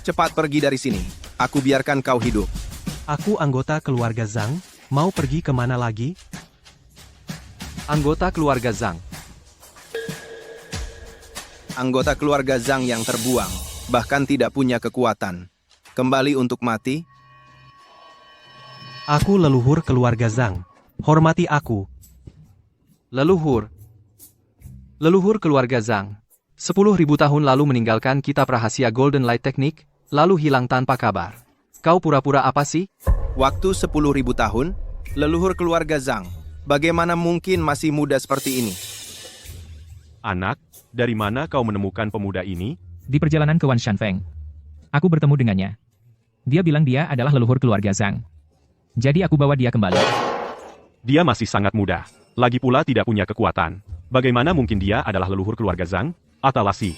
Cepat pergi dari sini. Aku biarkan kau hidup. Aku anggota keluarga Zhang, mau pergi kemana lagi? Anggota keluarga Zhang. Anggota keluarga Zhang yang terbuang, bahkan tidak punya kekuatan. Kembali untuk mati? Aku leluhur keluarga Zhang. Hormati aku. Leluhur keluarga Zhang. 10.000 tahun lalu meninggalkan kitab rahasia Golden Light Technique, lalu hilang tanpa kabar. Kau pura-pura apa sih? Waktu 10.000 tahun, leluhur keluarga Zhang. Bagaimana mungkin masih muda seperti ini? Anak, dari mana kau menemukan pemuda ini? di perjalanan ke Wan Shanfeng, aku bertemu dengannya. Dia bilang dia adalah leluhur keluarga Zhang. Jadi aku bawa dia kembali. Dia masih sangat muda. Lagi pula tidak punya kekuatan. Bagaimana mungkin dia adalah leluhur keluarga Zhang? Atalasi.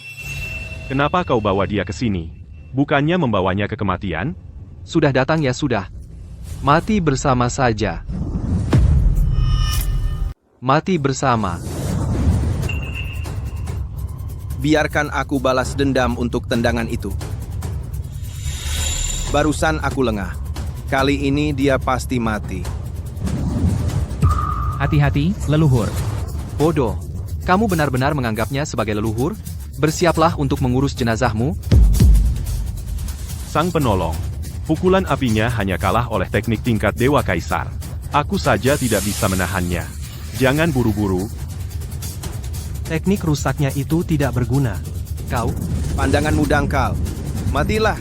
Kenapa kau bawa dia ke sini? Bukannya membawanya ke kematian? Sudah datang ya sudah. Mati bersama saja. Mati bersama. Biarkan aku balas dendam untuk tendangan itu. Barusan aku lengah. Kali ini dia pasti mati. Hati-hati, leluhur. Bodoh. Kamu benar-benar menganggapnya sebagai leluhur? Bersiaplah untuk mengurus jenazahmu. Sang penolong. Pukulan apinya hanya kalah oleh teknik tingkat Dewa Kaisar. Aku saja tidak bisa menahannya. Jangan buru-buru. Teknik rusaknya itu tidak berguna. Kau? Pandanganmu dangkal. Matilah.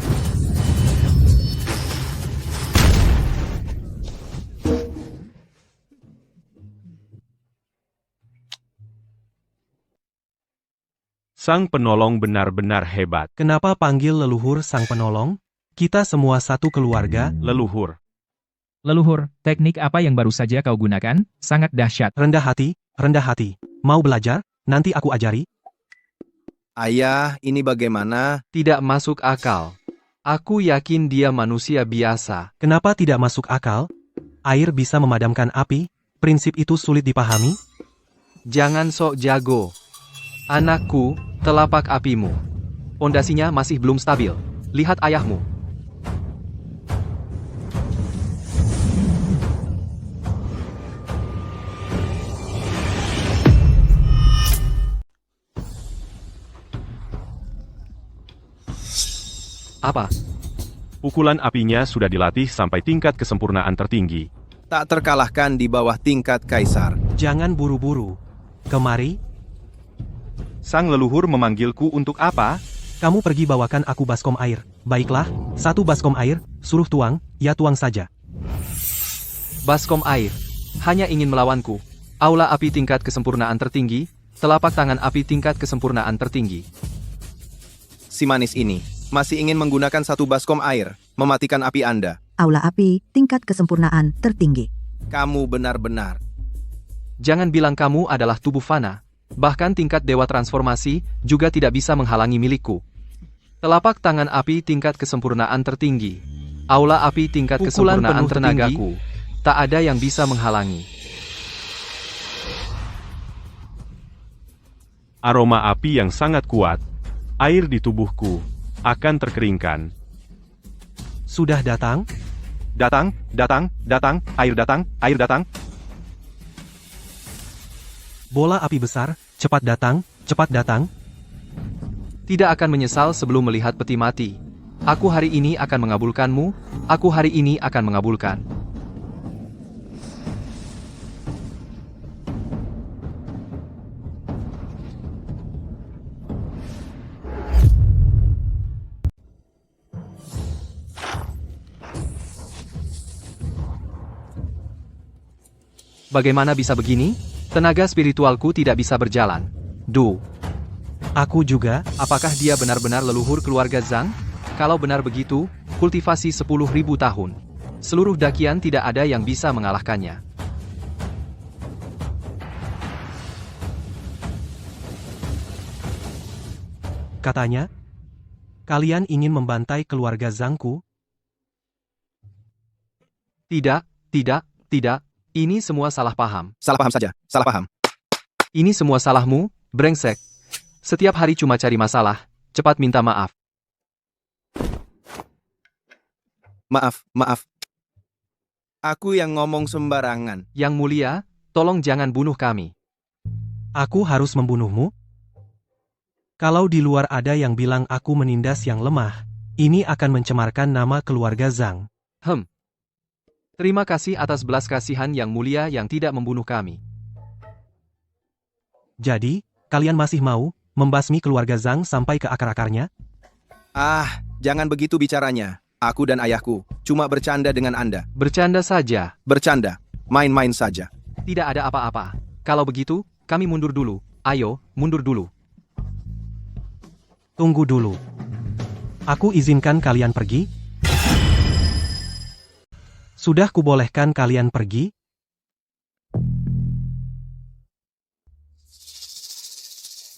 Sang penolong benar-benar hebat. Kenapa panggil leluhur sang penolong? Kita semua satu keluarga. Leluhur. Leluhur, teknik apa yang baru saja kau gunakan? Sangat dahsyat. Rendah hati, rendah hati. Mau belajar? Nanti aku ajari. Ayah, ini bagaimana? Tidak masuk akal. Aku yakin dia manusia biasa. Kenapa tidak masuk akal? Air bisa memadamkan api? Prinsip itu sulit dipahami? Jangan sok jago. Anakku, telapak apimu. Pondasinya masih belum stabil. Lihat ayahmu. Apa? Pukulan apinya sudah dilatih sampai tingkat kesempurnaan tertinggi. Tak terkalahkan di bawah tingkat kaisar. Jangan buru-buru. Kemari. Sang leluhur memanggilku untuk apa? Kamu pergi bawakan aku baskom air. Baiklah, 1 baskom air, suruh tuang, ya tuang saja. Baskom air. Hanya ingin melawanku. Aula api tingkat kesempurnaan tertinggi, telapak tangan api tingkat kesempurnaan tertinggi. Si manis ini masih ingin menggunakan 1 baskom air, mematikan api Anda. Aula api, tingkat kesempurnaan tertinggi. Kamu benar-benar. Jangan bilang kamu adalah tubuh fana. Bahkan tingkat dewa transformasi juga tidak bisa menghalangi milikku. Telapak tangan api tingkat kesempurnaan tertinggi. Aula api tingkat Pukulan kesempurnaan penuh tenagaku. Tak ada yang bisa menghalangi. Aroma api yang sangat kuat. Air di tubuhku akan terkeringkan. Sudah datang? Datang, air datang. Bola api besar, cepat datang, cepat datang. Tidak akan menyesal sebelum melihat peti mati. Aku hari ini akan mengabulkanmu, aku hari ini akan mengabulkan. Bagaimana bisa begini? Tenaga spiritualku tidak bisa berjalan. Duh. Aku juga. Apakah dia benar-benar leluhur keluarga Zhang? Kalau benar begitu, kultivasi 10.000 tahun. Seluruh dakian tidak ada yang bisa mengalahkannya. Katanya, kalian ingin membantai keluarga Zhangku? Tidak. Ini semua salah paham. Salah paham saja, salah paham. Ini semua salahmu, brengsek. Setiap hari cuma cari masalah, cepat minta maaf. Maaf. Aku yang ngomong sembarangan. Yang mulia, tolong jangan bunuh kami. Aku harus membunuhmu? Kalau di luar ada yang bilang aku menindas yang lemah, ini akan mencemarkan nama keluarga Zhang. Terima kasih atas belas kasihan yang mulia yang tidak membunuh kami. Jadi, kalian masih mau membasmi keluarga Zhang sampai ke akar-akarnya? Jangan begitu bicaranya. Aku dan ayahku cuma bercanda dengan Anda. Bercanda saja. Bercanda, main-main saja. Tidak ada apa-apa. Kalau begitu, kami mundur dulu. Ayo, mundur dulu. Tunggu dulu. Aku izinkan kalian pergi? Sudah kubolehkan kalian pergi?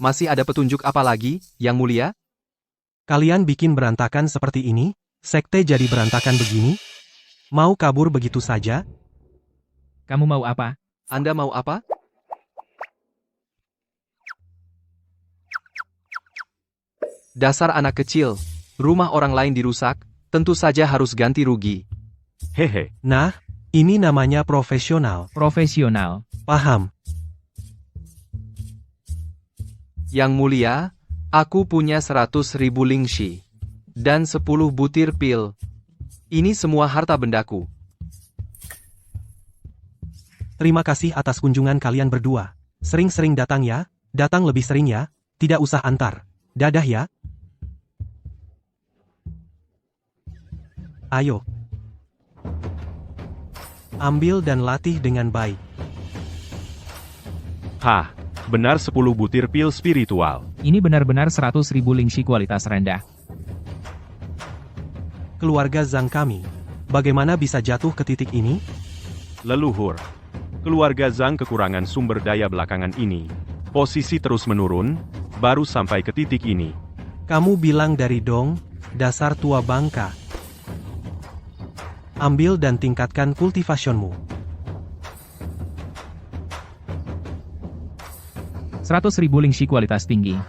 Masih ada petunjuk apa lagi, Yang Mulia? Kalian bikin berantakan seperti ini? Sekte jadi berantakan begini? Mau kabur begitu saja? Kamu mau apa? Anda mau apa? Dasar anak kecil. Rumah orang lain dirusak, tentu saja harus ganti rugi. Hehe. Nah, ini namanya profesional. Profesional. Paham. Yang Mulia, aku punya 100.000 lingxi. Dan 10 butir pil. Ini semua harta bendaku. Terima kasih atas kunjungan kalian berdua. Sering-sering datang ya, datang lebih sering ya, tidak usah antar. Dadah ya. Ayo. Ambil dan latih dengan baik. Benar 10 butir pil spiritual. Ini benar-benar 100.000 lingxi kualitas rendah. Keluarga Zhang kami, bagaimana bisa jatuh ke titik ini? Leluhur. Keluarga Zhang kekurangan sumber daya belakangan ini. Posisi terus menurun, baru sampai ke titik ini. Kamu bilang dari dong, dasar tua bangka. Ambil dan tingkatkan kultivasionmu. 100.000 lingxi kualitas tinggi.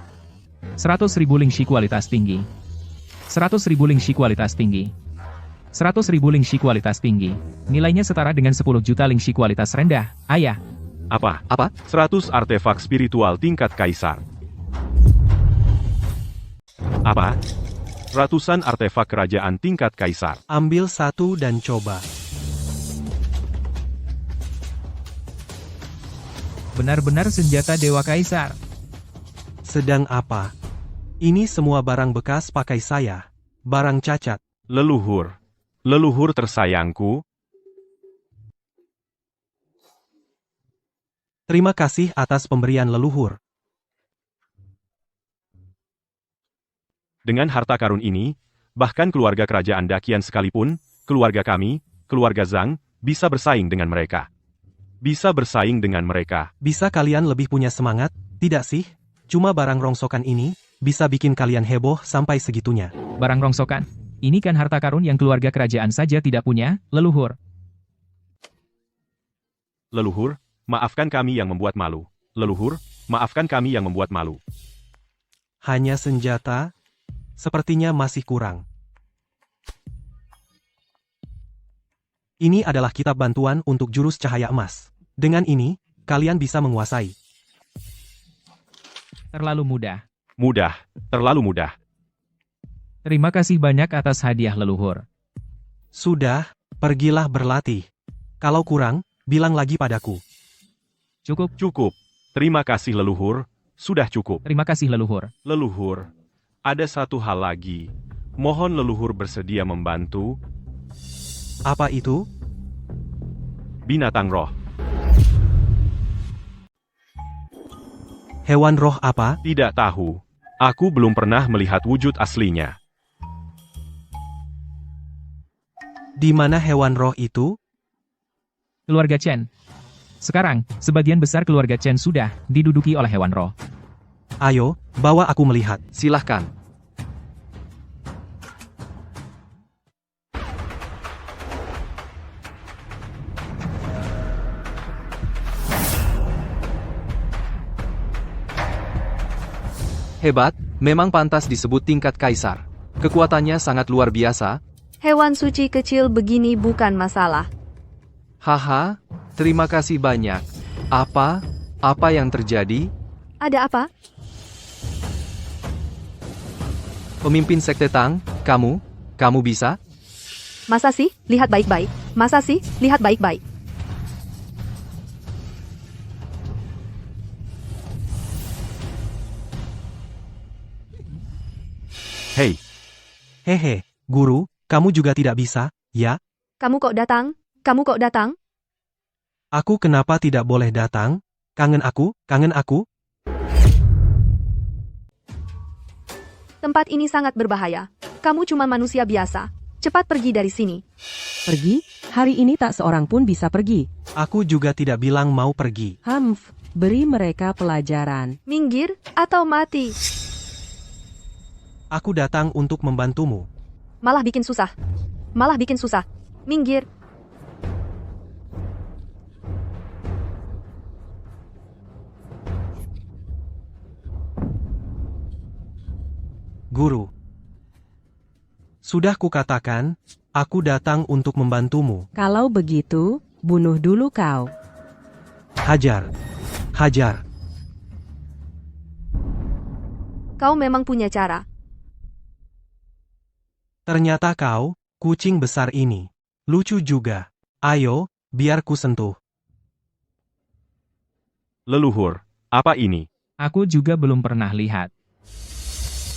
100.000 lingxi kualitas tinggi. 100.000 lingxi kualitas tinggi. 100.000 lingxi kualitas tinggi. Nilainya setara dengan 10 juta lingxi kualitas rendah. Ayah. Apa? 100 artefak spiritual tingkat kaisar. Apa? Ratusan artefak kerajaan tingkat kaisar. Ambil satu dan coba. Benar-benar senjata Dewa Kaisar. Sedang apa? Ini semua barang bekas pakai saya. Barang cacat. Leluhur. Leluhur tersayangku. Terima kasih atas pemberian leluhur. Dengan harta karun ini, bahkan keluarga kerajaan Dakian sekalipun, keluarga kami, keluarga Zhang, bisa bersaing dengan mereka. Bisa bersaing dengan mereka. Bisa kalian lebih punya semangat, tidak sih? Cuma barang rongsokan ini, bisa bikin kalian heboh sampai segitunya. Barang rongsokan? Ini kan harta karun yang keluarga kerajaan saja tidak punya, leluhur. Leluhur, maafkan kami yang membuat malu. Leluhur, maafkan kami yang membuat malu. Hanya senjata? Sepertinya masih kurang. Ini adalah kitab bantuan untuk jurus cahaya emas. Dengan ini, kalian bisa menguasai. Terlalu mudah. Mudah, terlalu mudah. Terima kasih banyak atas hadiah leluhur. Sudah, pergilah berlatih. Kalau kurang, bilang lagi padaku. Cukup. Cukup. Terima kasih leluhur, sudah cukup. Terima kasih leluhur. Leluhur, ada satu hal lagi. Mohon leluhur bersedia membantu. Apa itu? Binatang roh. Hewan roh apa? Tidak tahu. Aku belum pernah melihat wujud aslinya. Di mana hewan roh itu? Keluarga Chen. Sekarang, sebagian besar keluarga Chen sudah diduduki oleh hewan roh. Ayo, bawa aku melihat. Silahkan. Hebat, memang pantas disebut tingkat kaisar. Kekuatannya sangat luar biasa. Hewan suci kecil begini bukan masalah. Haha, terima kasih banyak. Apa yang terjadi? Ada apa? Pemimpin Sekte Tang, kamu bisa? Masa sih? Lihat baik-baik. Masa sih? Lihat baik-baik. Hei, Hehe, guru, kamu juga tidak bisa, ya? Kamu kok datang? Kamu kok datang? Aku kenapa tidak boleh datang? Kangen aku? Tempat ini sangat berbahaya. Kamu cuma manusia biasa. Cepat pergi dari sini. Pergi? Hari ini tak seorang pun bisa pergi. Aku juga tidak bilang mau pergi. Beri mereka pelajaran. Minggir, atau mati. Aku datang untuk membantumu. Malah bikin susah. Minggir. Guru. Sudah kukatakan, aku datang untuk membantumu. Kalau begitu, bunuh dulu kau. Hajar. Kau memang punya cara. Ternyata kau, kucing besar ini. Lucu juga. Ayo, biar ku sentuh. leluhur, apa ini? Aku juga belum pernah lihat.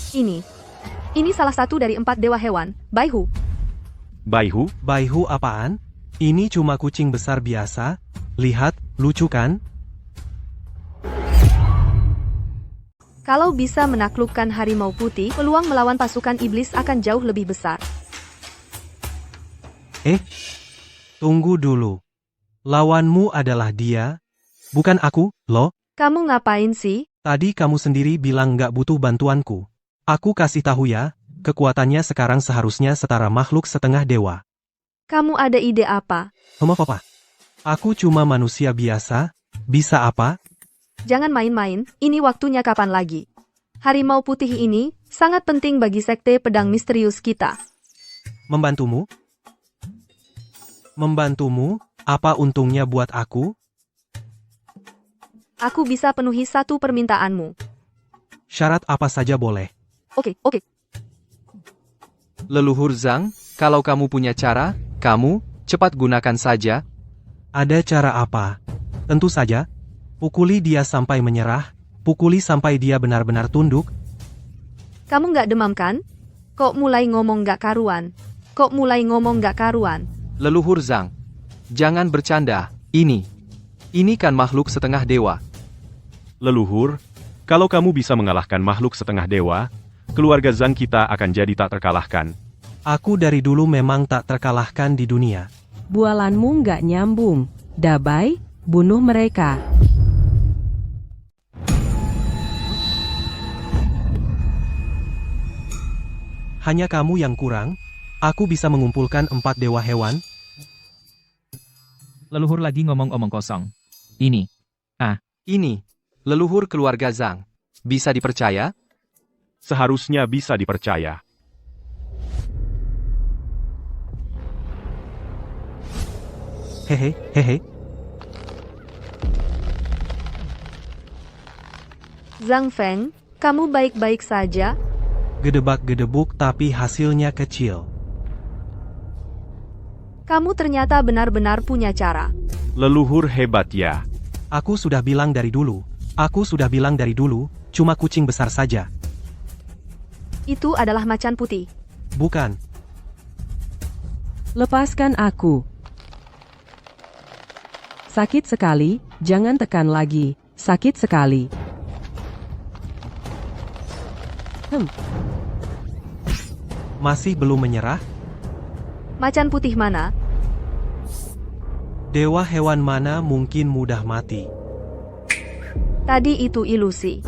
Ini salah satu dari 4 dewa hewan, Baihu. Baihu? Baihu apaan? Ini cuma kucing besar biasa. Lihat, lucu kan? Kalau bisa menaklukkan harimau putih, peluang melawan pasukan iblis akan jauh lebih besar. Tunggu dulu. Lawanmu adalah dia, bukan aku, loh. Kamu ngapain sih? Tadi kamu sendiri bilang nggak butuh bantuanku. Aku kasih tahu ya, kekuatannya sekarang seharusnya setara makhluk setengah dewa. Kamu ada ide apa? Apa? Aku cuma manusia biasa, bisa apa? Jangan main-main, ini waktunya kapan lagi. Harimau putih ini sangat penting bagi sekte pedang misterius kita. Membantumu? Apa untungnya buat aku? Aku bisa penuhi 1 permintaanmu. Syarat apa saja boleh. Oke. Leluhur Zhang, kalau kamu punya cara, kamu cepat gunakan saja. Ada cara apa? Tentu saja. Pukuli dia sampai menyerah, pukuli sampai dia benar-benar tunduk. Kamu nggak demam kan? Kok mulai ngomong nggak karuan? Leluhur Zhang, jangan bercanda. Ini kan makhluk setengah dewa. Leluhur, kalau kamu bisa mengalahkan makhluk setengah dewa, keluarga Zhang kita akan jadi tak terkalahkan. Aku dari dulu memang tak terkalahkan di dunia. Bualanmu nggak nyambung. Dabai, bunuh mereka. Hanya kamu yang kurang? Aku bisa mengumpulkan 4 dewa hewan? Leluhur lagi ngomong-omong kosong. Ini, leluhur keluarga Zhang. Bisa dipercaya? Seharusnya bisa dipercaya. Hehe. Zhang Feng, kamu baik-baik saja? Gedebak-gedebuk tapi hasilnya kecil. Kamu ternyata benar-benar punya cara. Leluhur hebat ya. Aku sudah bilang dari dulu, cuma kucing besar saja. Itu adalah macan putih. Bukan. Lepaskan aku. Sakit sekali, jangan tekan lagi. Sakit sekali. Masih belum menyerah? Macan putih mana? Dewa hewan mana mungkin mudah mati? Tadi itu ilusi.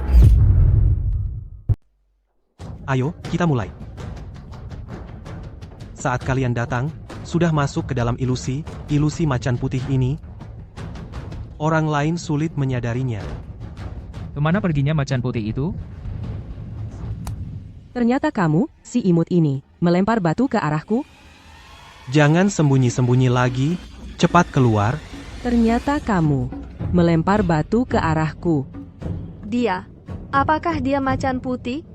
Ayo, kita mulai. Saat kalian datang, sudah masuk ke dalam ilusi macan putih ini. Orang lain sulit menyadarinya. Kemana perginya macan putih itu? Ternyata kamu, si imut ini, melempar batu ke arahku. Jangan sembunyi-sembunyi lagi, cepat keluar. Ternyata kamu, melempar batu ke arahku. Dia. Apakah dia macan putih?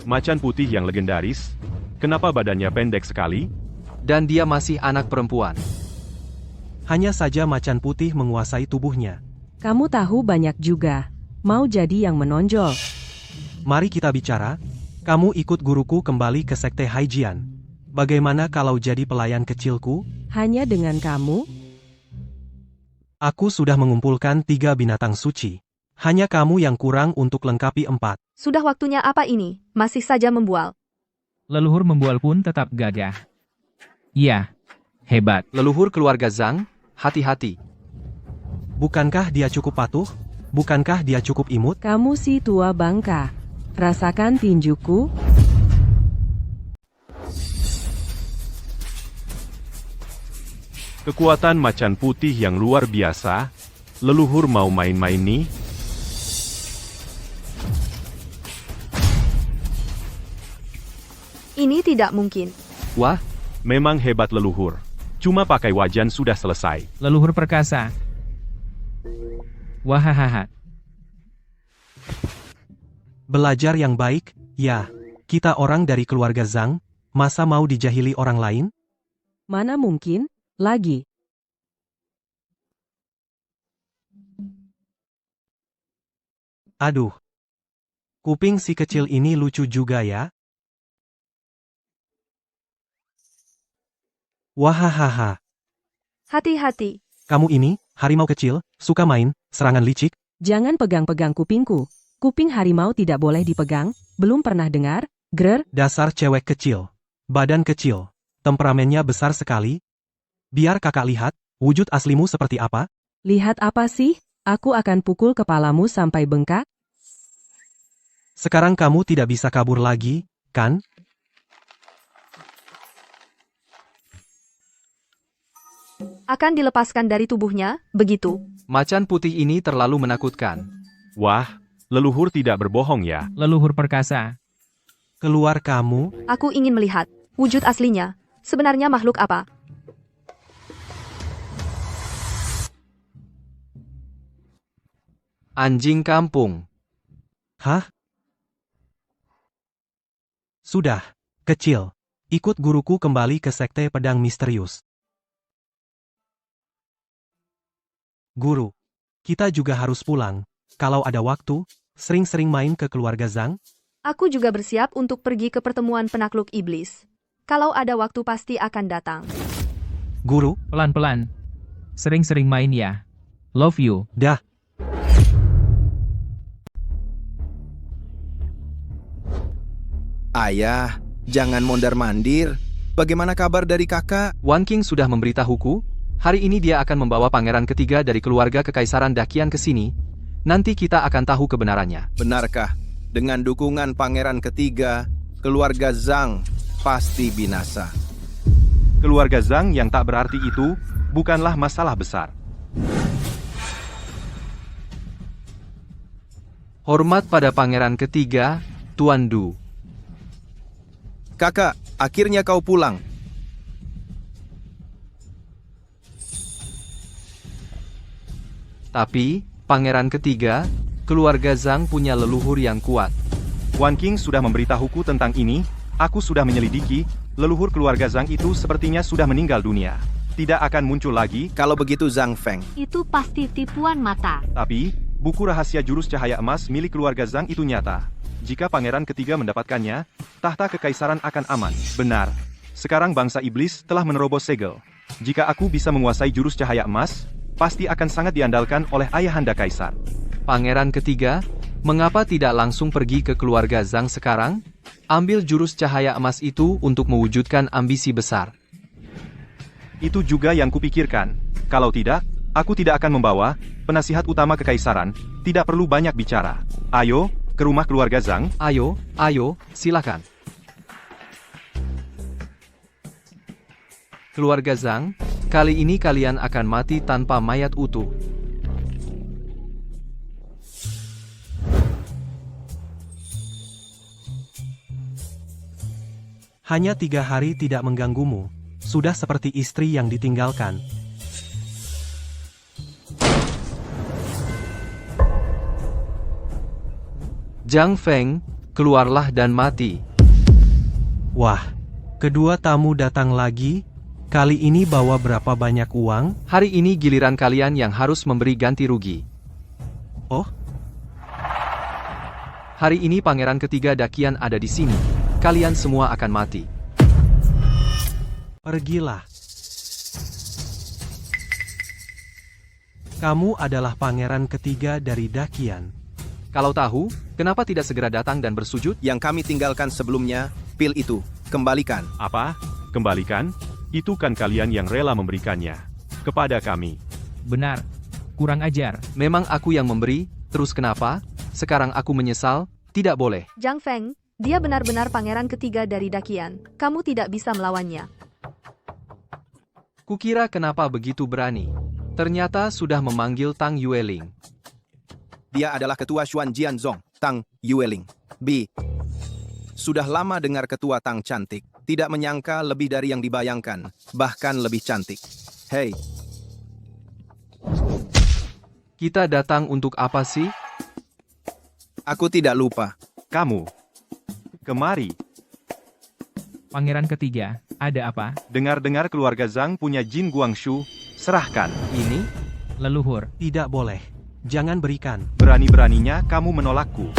Macan putih yang legendaris? Kenapa badannya pendek sekali? Dan dia masih anak perempuan. Hanya saja macan putih menguasai tubuhnya. Kamu tahu banyak juga. Mau jadi yang menonjol. Mari kita bicara. Kamu ikut guruku kembali ke sekte Haijian. Bagaimana kalau jadi pelayan kecilku? Hanya dengan kamu? Aku sudah mengumpulkan 3 binatang suci. Hanya kamu yang kurang untuk lengkapi 4. Sudah waktunya apa ini? Masih saja membual. Leluhur membual pun tetap gagah. Iya, hebat. Leluhur keluarga Zhang, hati-hati. Bukankah dia cukup patuh? Bukankah dia cukup imut? Kamu si tua bangka. Rasakan tinjuku. Kekuatan macan putih yang luar biasa. Leluhur mau main-main nih? Ini tidak mungkin. Wah, Memang hebat leluhur. Cuma pakai wajan sudah selesai. Leluhur perkasa. Wahahaha. Belajar yang baik, ya. Kita orang dari keluarga Zhang, masa mau dijahili orang lain? Mana mungkin, lagi. Aduh. Kuping si kecil ini lucu juga ya. Wahahaha. Hati-hati. Kamu ini, harimau kecil, suka main, serangan licik? Jangan pegang-pegang kupingku. Kuping harimau tidak boleh dipegang, belum pernah dengar? Grer? Dasar cewek kecil. Badan kecil. Temperamennya besar sekali. Biar kakak lihat, wujud aslimu seperti apa? Lihat apa sih? Aku akan pukul kepalamu sampai bengkak. Sekarang kamu tidak bisa kabur lagi, kan? Akan dilepaskan dari tubuhnya, begitu. Macan putih ini terlalu menakutkan. Wah, leluhur tidak berbohong ya. Leluhur perkasa. Keluar kamu. Aku ingin melihat wujud aslinya. Sebenarnya makhluk apa? Anjing kampung. Hah? Sudah, kecil. Ikut guruku kembali ke sekte pedang misterius. Guru, kita juga harus pulang. Kalau ada waktu, sering-sering main ke keluarga Zhang. Aku juga bersiap untuk pergi ke pertemuan penakluk iblis. Kalau ada waktu pasti akan datang. Guru, Pelan-pelan. Sering-sering main ya. Love you. dah. Ayah, jangan mondar-mandir. Bagaimana kabar dari kakak? Wan Qing sudah memberitahuku, hari ini dia akan membawa pangeran ketiga dari keluarga Kekaisaran Dakian ke sini. Nanti kita akan tahu kebenarannya. Benarkah? Dengan dukungan pangeran ketiga, keluarga Zhang pasti binasa. Keluarga Zhang yang tak berarti itu bukanlah masalah besar. Hormat pada pangeran ketiga, Tuan Du. Kakak, akhirnya kau pulang. Tapi, pangeran ketiga, keluarga Zhang punya leluhur yang kuat. Wan Qing sudah memberitahuku tentang ini, aku sudah menyelidiki, leluhur keluarga Zhang itu sepertinya sudah meninggal dunia. Tidak akan muncul lagi. Kalau begitu Zhang Feng. Itu pasti tipuan mata. Tapi, buku rahasia jurus cahaya emas milik keluarga Zhang itu nyata. Jika pangeran ketiga mendapatkannya, tahta kekaisaran akan aman. Benar. Sekarang bangsa iblis telah menerobos segel. Jika aku bisa menguasai jurus cahaya emas, pasti akan sangat diandalkan oleh ayahanda kaisar. Pangeran ketiga, Mengapa tidak langsung pergi ke keluarga Zhang sekarang? Ambil jurus cahaya emas itu untuk mewujudkan ambisi besar. Itu juga yang kupikirkan. Kalau tidak, aku tidak akan membawa penasihat utama kekaisaran. Tidak perlu banyak bicara. Ayo, ke rumah keluarga Zhang. Ayo, silakan. Keluarga Zhang, kali ini kalian akan mati tanpa mayat utuh. Hanya 3 hari tidak mengganggumu, sudah seperti istri yang ditinggalkan. Zhang Feng, keluarlah dan mati. Wah, kedua tamu datang lagi. Kali ini bawa berapa banyak uang? Hari ini giliran kalian yang harus memberi ganti rugi. Oh? Hari ini pangeran ketiga Dakian ada di sini. Kalian semua akan mati. Pergilah. Kamu adalah pangeran ketiga dari Dakian. Kalau tahu, kenapa tidak segera datang dan bersujud? Yang kami tinggalkan sebelumnya, pil itu, kembalikan. Apa? Kembalikan? Itu kan kalian yang rela memberikannya kepada kami. Benar. Kurang ajar. Memang aku yang memberi, terus kenapa? Sekarang aku menyesal, tidak boleh. Zhang Feng, dia benar-benar pangeran ketiga dari Dakian. Kamu tidak bisa melawannya. Kukira kenapa begitu berani. Ternyata sudah memanggil Tang Yueling. Dia adalah ketua Xuan Jianzong, Tang Yueling. B. Sudah lama dengar ketua Tang cantik. Tidak menyangka lebih dari yang dibayangkan, bahkan lebih cantik. Hei. Kita datang untuk apa sih? Aku tidak lupa. Kamu. Kemari. Pangeran ketiga, ada apa? Dengar-dengar keluarga Zhang punya Jin Guangshu. Serahkan. Ini? Leluhur. Tidak boleh. Jangan berikan. Berani-beraninya kamu menolakku.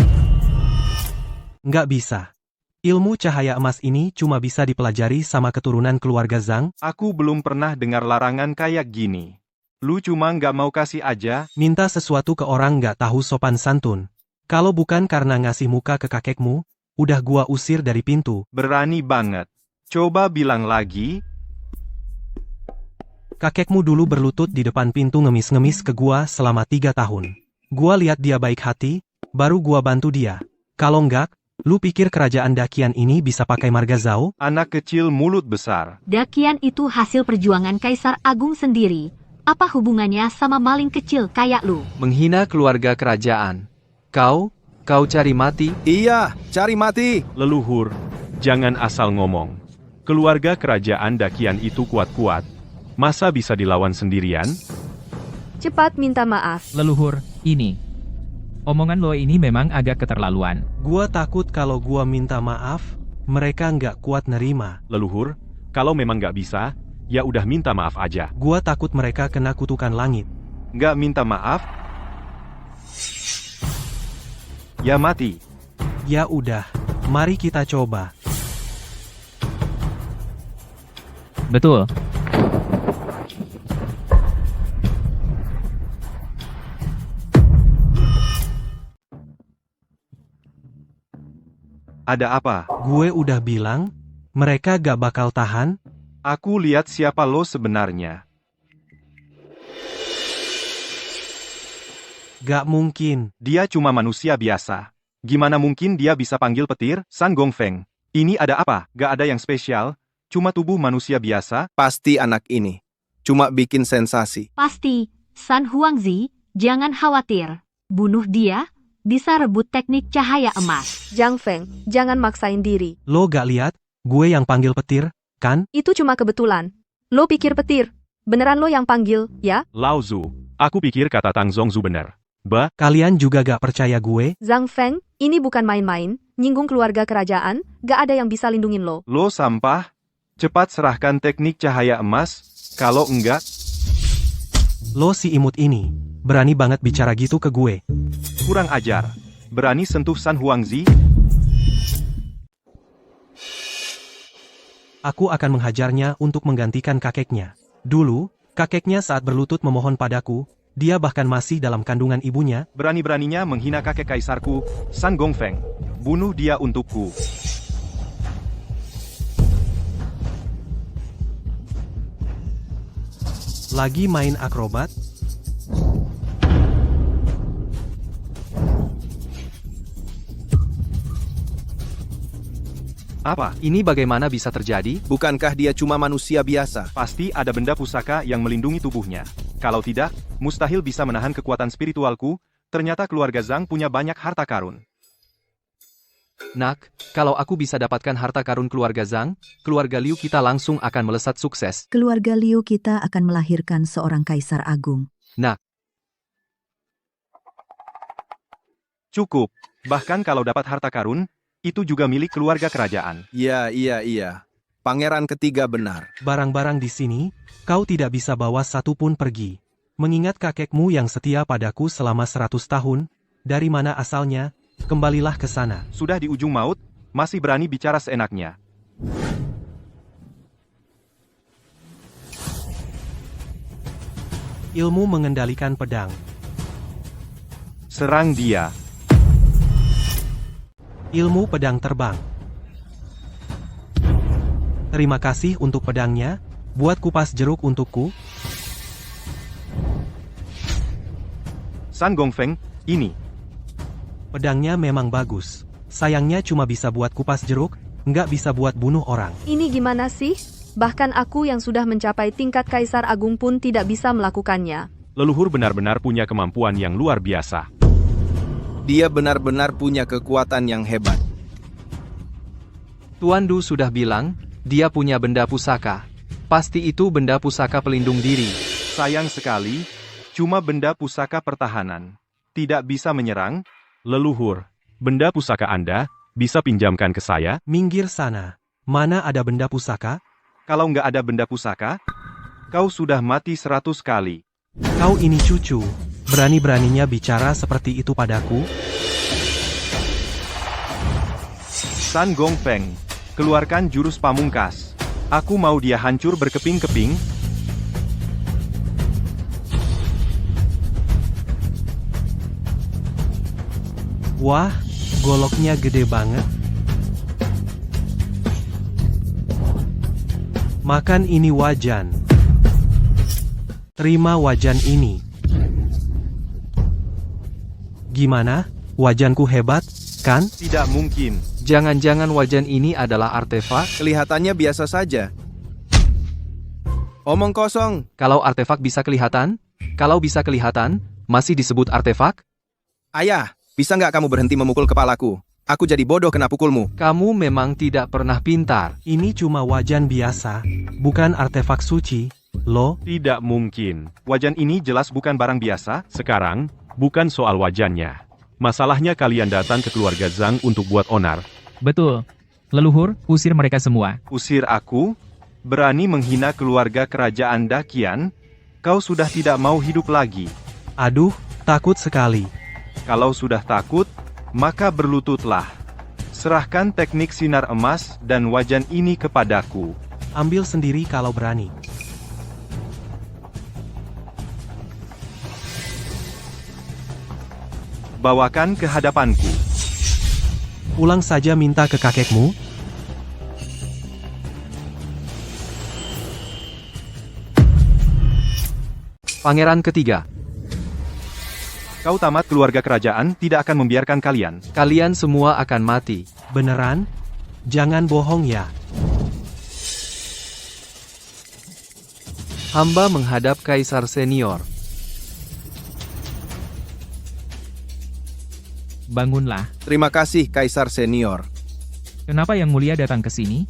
Nggak bisa. Ilmu cahaya emas ini cuma bisa dipelajari sama keturunan keluarga Zhang. Aku belum pernah dengar larangan kayak gini. Lu cuma nggak mau kasih aja. Minta sesuatu ke orang nggak tahu sopan santun. Kalau bukan karena ngasih muka ke kakekmu, udah gua usir dari pintu. Berani banget. Coba bilang lagi. Kakekmu dulu berlutut di depan pintu ngemis-ngemis ke gua selama 3 tahun. Gua lihat dia baik hati, baru gua bantu dia. Kalau enggak, lu pikir kerajaan Dakian ini bisa pakai marga Zhao? Anak kecil mulut besar. Dakian itu hasil perjuangan Kaisar Agung sendiri. Apa hubungannya sama maling kecil kayak lu? Menghina keluarga kerajaan. Kau cari mati? Iya, cari mati. Leluhur, jangan asal ngomong. Keluarga kerajaan Dakian itu kuat-kuat. Masa bisa dilawan sendirian? Cepat minta maaf. Leluhur, ini. Omongan lo ini memang agak keterlaluan. Gua takut kalau gua minta maaf, mereka nggak kuat nerima. Leluhur, kalau memang nggak bisa, ya udah minta maaf aja. Gua takut mereka kena kutukan langit. Nggak minta maaf? Ya mati. Ya udah, mari kita coba. Betul. Ada apa? Gue udah bilang, mereka gak bakal tahan. Aku lihat siapa lo sebenarnya. Gak mungkin. Dia cuma manusia biasa. Gimana mungkin dia bisa panggil petir? San Gongfeng. Ini ada apa? Gak ada yang spesial. Cuma tubuh manusia biasa. Pasti anak ini. Cuma bikin sensasi. Pasti. San Huangzi, jangan khawatir. Bunuh dia, bisa rebut teknik cahaya emas. Zhang Feng, jangan maksain diri. Lo gak lihat, gue yang panggil petir, kan? Itu cuma kebetulan. Lo pikir petir. Beneran lo yang panggil, ya? Lao Zu. Aku pikir kata Tang Zongzu bener. Kalian juga gak percaya gue? Zhang Feng, ini bukan main-main. Nyinggung keluarga kerajaan, gak ada yang bisa lindungin lo. Lo sampah. Cepat serahkan teknik cahaya emas. Kalau enggak... Lo si imut ini. Berani banget bicara gitu ke gue. Kurang ajar. Berani sentuh San Huangzi? Aku akan menghajarnya untuk menggantikan kakeknya. Dulu, kakeknya saat berlutut memohon padaku, Dia bahkan masih dalam kandungan ibunya. Berani-beraninya menghina kakek kaisarku, San Gongfeng. Bunuh dia untukku. Lagi main akrobat? Apa? Ini bagaimana bisa terjadi? Bukankah dia cuma manusia biasa? Pasti ada benda pusaka yang melindungi tubuhnya. Kalau tidak, mustahil bisa menahan kekuatan spiritualku. Ternyata keluarga Zhang punya banyak harta karun. Nak, kalau aku bisa dapatkan harta karun keluarga Zhang, keluarga Liu kita langsung akan melesat sukses. Keluarga Liu kita akan melahirkan seorang kaisar agung. Nak, Cukup. Bahkan kalau dapat harta karun, itu juga milik keluarga kerajaan. Iya. Pangeran ketiga benar. Barang-barang di sini, kau tidak bisa bawa satu pun pergi. Mengingat kakekmu yang setia padaku selama 100 tahun, dari mana asalnya, kembalilah ke sana. Sudah di ujung maut, masih berani bicara seenaknya. Ilmu mengendalikan pedang. Serang dia. Ilmu pedang terbang. Terima kasih untuk pedangnya, buat kupas jeruk untukku. San Gongfeng, ini. Pedangnya memang bagus. Sayangnya cuma bisa buat kupas jeruk, nggak bisa buat bunuh orang. Ini gimana sih? Bahkan aku yang sudah mencapai tingkat kaisar agung pun tidak bisa melakukannya. Leluhur benar-benar punya kemampuan yang luar biasa. Dia benar-benar punya kekuatan yang hebat. Tuan Du sudah bilang, dia punya benda pusaka. Pasti itu benda pusaka pelindung diri. Sayang sekali, cuma benda pusaka pertahanan. Tidak bisa menyerang. Leluhur, benda pusaka Anda bisa pinjamkan ke saya? Minggir sana. Mana ada benda pusaka? Kalau nggak ada benda pusaka, kau sudah mati 100 kali. Kau ini cucu. Berani-beraninya bicara seperti itu padaku? San Gongfeng, keluarkan jurus pamungkas. Aku mau dia hancur berkeping-keping. Wah, goloknya gede banget. Makan ini wajan. Terima wajan ini. Gimana? Wajanku hebat, kan? Tidak mungkin. Jangan-jangan wajan ini adalah artefak? Kelihatannya biasa saja. Omong kosong. Kalau artefak bisa kelihatan? Kalau bisa kelihatan, masih disebut artefak? Ayah, bisa nggak kamu berhenti memukul kepalaku? Aku jadi bodoh kena pukulmu. Kamu memang tidak pernah pintar. Ini cuma wajan biasa, bukan artefak suci, loh. Tidak mungkin. Wajan ini jelas bukan barang biasa. Sekarang, bukan soal wajannya. Masalahnya kalian datang ke keluarga Zhang untuk buat onar. Betul. Leluhur, usir mereka semua. Usir aku? Berani menghina keluarga kerajaan Dakian? Kau sudah tidak mau hidup lagi. Aduh, takut sekali. Kalau sudah takut, maka berlututlah. Serahkan teknik sinar emas dan wajan ini kepadaku. Ambil sendiri kalau berani. Bawakan ke hadapanku. Pulang saja minta ke kakekmu. Pangeran ketiga. Kau tamat keluarga kerajaan, tidak akan membiarkan kalian. Kalian semua akan mati. Beneran? Jangan bohong ya. Hamba menghadap Kaisar Senior. Bangunlah. Terima kasih, Kaisar Senior. Kenapa Yang Mulia datang ke sini?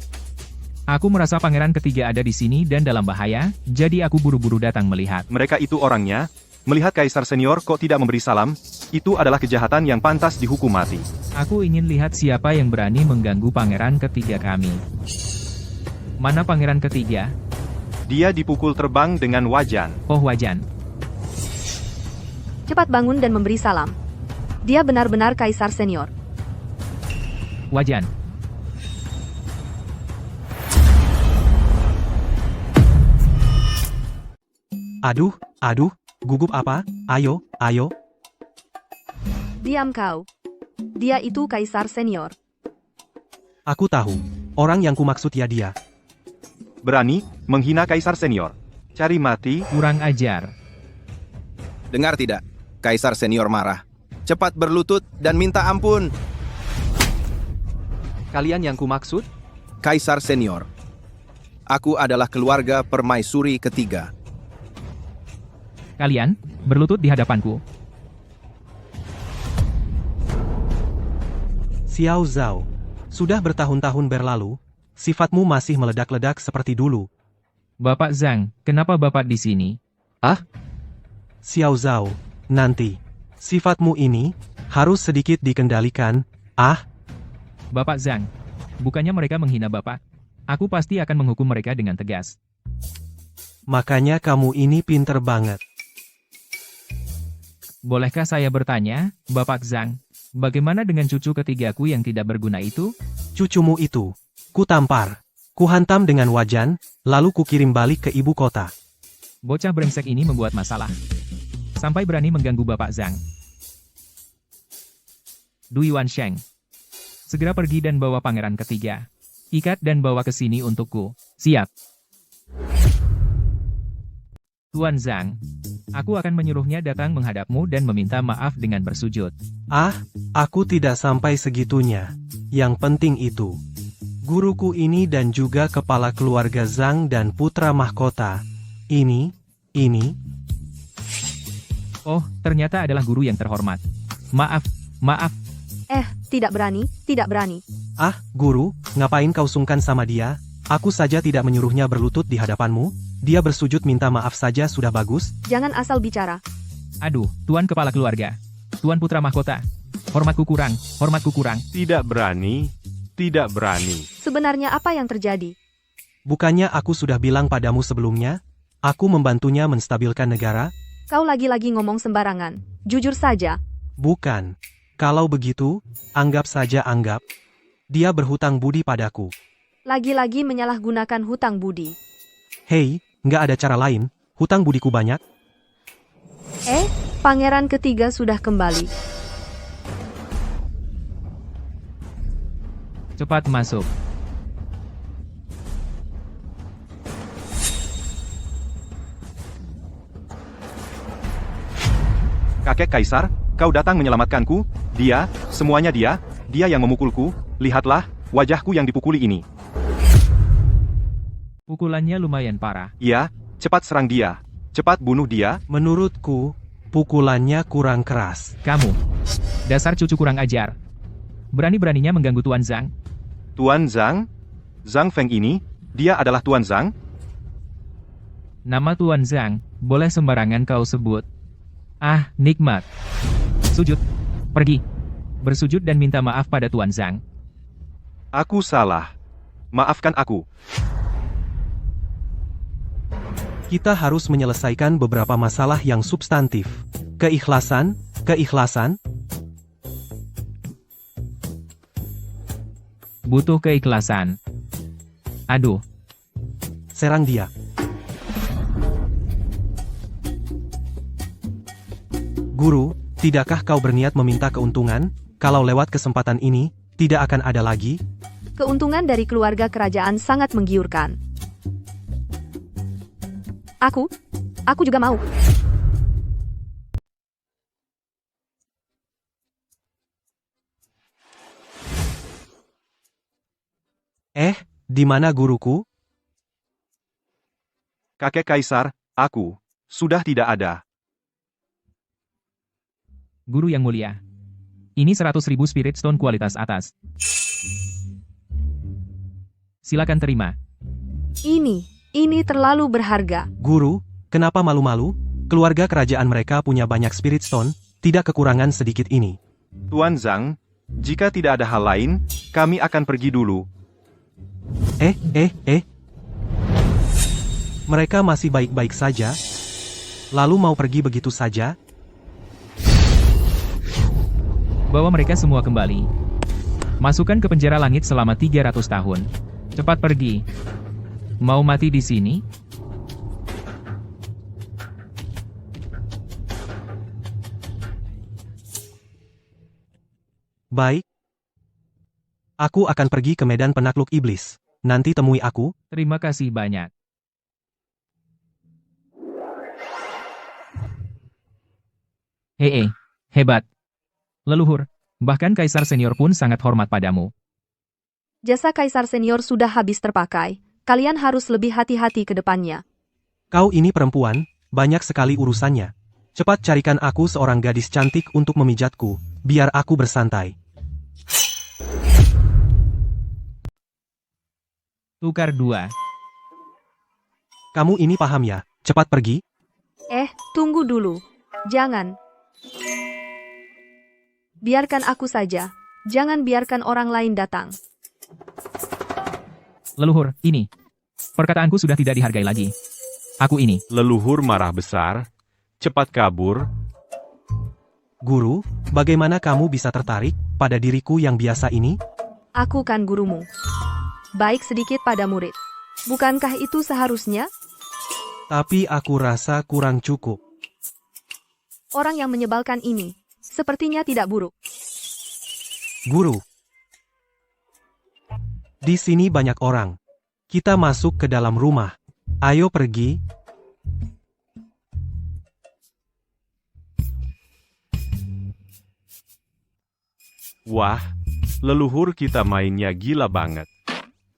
Aku merasa pangeran ketiga ada di sini dan dalam bahaya, jadi aku buru-buru datang melihat. Mereka itu orangnya. Melihat Kaisar Senior kok tidak memberi salam, itu adalah kejahatan yang pantas dihukum mati. Aku ingin lihat siapa yang berani mengganggu pangeran ketiga kami. Mana pangeran ketiga? Dia dipukul terbang dengan wajan. Oh, wajan. Cepat bangun dan memberi salam. Dia benar-benar Kaisar Senior. Wajan. Aduh, Gugup apa? Ayo, ayo. Diam kau. Dia itu kaisar senior. Aku tahu. Orang yang kumaksud ya dia. Berani menghina kaisar senior. Cari mati. Kurang ajar. Dengar tidak? Kaisar senior marah. Cepat berlutut dan minta ampun. Kalian yang kumaksud? Kaisar senior. Aku adalah keluarga permaisuri ketiga. Kalian, berlutut di hadapanku. Xiao Zhao. Sudah bertahun-tahun berlalu, sifatmu masih meledak-ledak seperti dulu. Bapak Zhang, kenapa Bapak di sini? Xiao Zhao, nanti. Sifatmu ini harus sedikit dikendalikan. Bapak Zhang, bukannya mereka menghina Bapak? Aku pasti akan menghukum mereka dengan tegas. Makanya kamu ini pinter banget. Bolehkah saya bertanya, Bapak Zhang, bagaimana dengan cucu ketigaku yang tidak berguna itu? Cucumu itu, ku tampar, ku hantam dengan wajan, lalu ku kirim balik ke ibu kota. Bocah brengsek ini membuat masalah. Sampai berani mengganggu Bapak Zhang. Du Yuansheng, segera pergi dan bawa pangeran ketiga. Ikat dan bawa ke sini untukku. Siap. Tuan Zhang, aku akan menyuruhnya datang menghadapmu dan meminta maaf dengan bersujud. Aku tidak sampai segitunya. Yang penting itu, guruku ini dan juga kepala keluarga Zhang dan putra mahkota. Ini. Oh, ternyata adalah guru yang terhormat. Maaf. Tidak berani. Guru, ngapain kau sungkan sama dia? Aku saja tidak menyuruhnya berlutut di hadapanmu. Dia bersujud minta maaf saja sudah bagus. Jangan asal bicara. Aduh, Tuan Kepala Keluarga. Tuan Putra Mahkota. Hormatku kurang. Tidak berani. Sebenarnya apa yang terjadi? Bukannya aku sudah bilang padamu sebelumnya? Aku membantunya menstabilkan negara? Kau lagi-lagi ngomong sembarangan. Jujur saja. Bukan. Kalau begitu, anggap saja. Dia berhutang budi padaku. Lagi-lagi menyalahgunakan hutang budi. Hei, nggak ada cara lain. Hutang budiku banyak. Pangeran ketiga sudah kembali. Cepat masuk. Kakek Kaisar, kau datang menyelamatkanku. Semuanya dia yang memukulku. Lihatlah, wajahku yang dipukuli ini. Pukulannya lumayan parah. Iya, cepat serang dia. Cepat bunuh dia. Menurutku, pukulannya kurang keras. Kamu, dasar cucu kurang ajar. Berani-beraninya mengganggu Tuan Zhang. Tuan Zhang? Zhang Feng ini, dia adalah Tuan Zhang? Nama Tuan Zhang, boleh sembarangan kau sebut. Nikmat. Sujud. Pergi. Bersujud dan minta maaf pada Tuan Zhang. Aku salah. Maafkan aku. Kita harus menyelesaikan beberapa masalah yang substantif. Keikhlasan. Butuh keikhlasan. Aduh. Serang dia. Guru, tidakkah kau berniat meminta keuntungan? Kalau lewat kesempatan ini, tidak akan ada lagi? Keuntungan dari keluarga kerajaan sangat menggiurkan. Aku juga mau. Di mana guruku? Kakek Kaisar, aku sudah tidak ada. Guru yang mulia. Ini 100.000 Spirit Stone kualitas atas. Silakan terima. Ini terlalu berharga. Guru, kenapa malu-malu? Keluarga kerajaan mereka punya banyak Spirit Stone, tidak kekurangan sedikit ini. Tuan Zhang, jika tidak ada hal lain, kami akan pergi dulu. Mereka masih baik-baik saja? Lalu mau pergi begitu saja? Bawa mereka semua kembali. Masukkan ke penjara langit selama 300 tahun. Cepat pergi. Mau mati di sini? Baik. Aku akan pergi ke medan penakluk iblis. Nanti temui aku. Terima kasih banyak. Hebat. Leluhur, bahkan Kaisar Senior pun sangat hormat padamu. Jasa Kaisar Senior sudah habis terpakai. Kalian harus lebih hati-hati ke depannya. Kau ini perempuan, banyak sekali urusannya. Cepat carikan aku seorang gadis cantik untuk memijatku, biar aku bersantai. Tukar 2. Kamu ini paham ya? Cepat pergi. Tunggu dulu. Jangan. Biarkan aku saja. Jangan biarkan orang lain datang. Leluhur, ini. Perkataanku sudah tidak dihargai lagi. Aku ini. Leluhur marah besar. Cepat kabur. Guru, bagaimana kamu bisa tertarik pada diriku yang biasa ini? Aku kan gurumu. Baik sedikit pada murid. Bukankah itu seharusnya? Tapi aku rasa kurang cukup. Orang yang menyebalkan ini, sepertinya tidak buruk. Guru. Di sini banyak orang. Kita masuk ke dalam rumah. Ayo pergi. Wah, leluhur kita mainnya gila banget.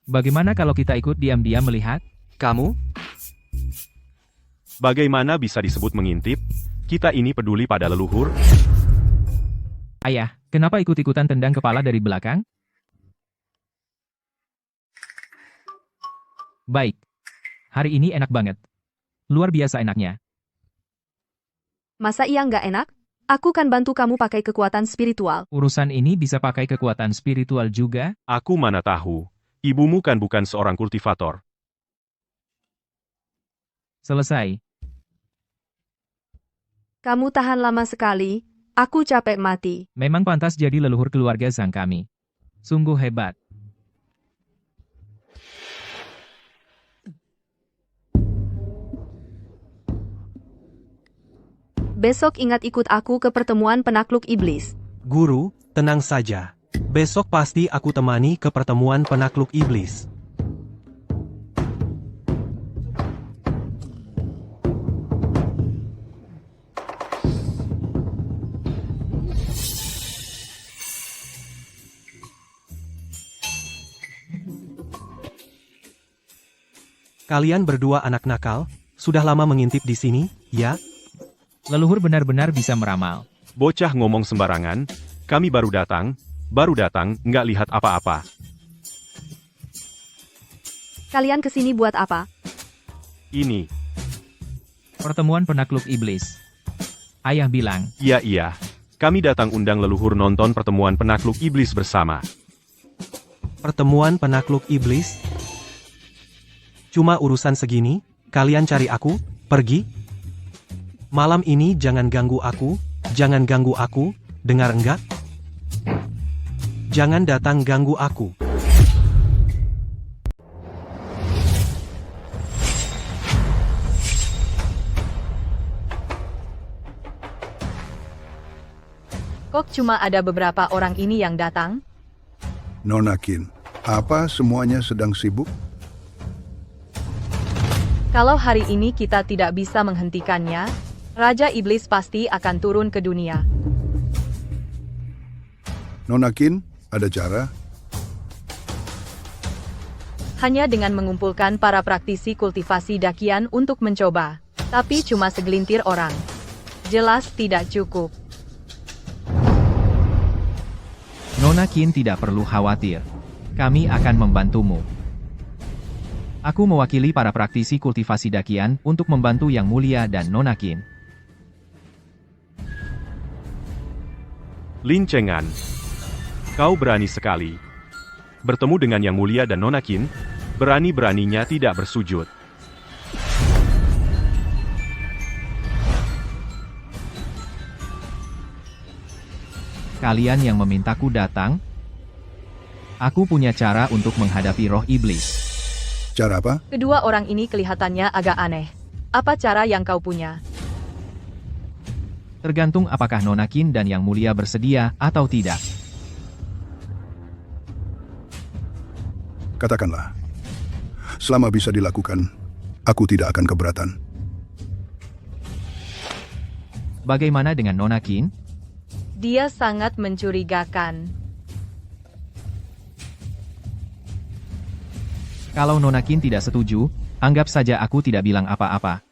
Bagaimana kalau kita ikut diam-diam melihat? Kamu? Bagaimana bisa disebut mengintip? Kita ini peduli pada leluhur. Ayah, kenapa ikut-ikutan tendang kepala dari belakang? Baik. Hari ini enak banget. Luar biasa enaknya. Masa iya nggak enak? Aku kan bantu kamu pakai kekuatan spiritual. Urusan ini bisa pakai kekuatan spiritual juga? Aku mana tahu. Ibumu kan bukan seorang kultivator. Selesai. Kamu tahan lama sekali, aku capek mati. Memang pantas jadi leluhur keluarga Zhang kami. Sungguh hebat. Besok ingat ikut aku ke pertemuan penakluk iblis. Guru, tenang saja. Besok pasti aku temani ke pertemuan penakluk iblis. Kalian berdua anak nakal, sudah lama mengintip di sini, ya? Leluhur benar-benar bisa meramal. Bocah ngomong sembarangan, kami baru datang, nggak lihat apa-apa. Kalian kesini buat apa? Ini. Pertemuan penakluk iblis. Ayah bilang. Iya, kami datang undang leluhur nonton pertemuan penakluk iblis bersama. Pertemuan penakluk iblis? Cuma urusan segini, kalian cari aku, pergi. Malam ini jangan ganggu aku, dengar enggak? Jangan datang ganggu aku. Kok cuma ada beberapa orang ini yang datang? Nona Qin, apa semuanya sedang sibuk? Kalau hari ini kita tidak bisa menghentikannya, Raja Iblis pasti akan turun ke dunia. Nona Qin, ada cara? Hanya dengan mengumpulkan para praktisi kultivasi dakian untuk mencoba. Tapi cuma segelintir orang. Jelas tidak cukup. Nona Qin tidak perlu khawatir. Kami akan membantumu. Aku mewakili para praktisi kultivasi dakian untuk membantu Yang Mulia dan Nona Qin. Lin Chengan, kau berani sekali. Bertemu dengan Yang Mulia dan Nona Qin, berani-beraninya tidak bersujud. Kalian yang memintaku datang? Aku punya cara untuk menghadapi roh iblis. Cara apa? Kedua orang ini kelihatannya agak aneh. Apa cara yang kau punya? Tergantung apakah Nona Qin dan Yang Mulia bersedia atau tidak. Katakanlah. Selama bisa dilakukan, aku tidak akan keberatan. Bagaimana dengan Nona Qin? Dia sangat mencurigakan. Kalau Nona Qin tidak setuju, anggap saja aku tidak bilang apa-apa.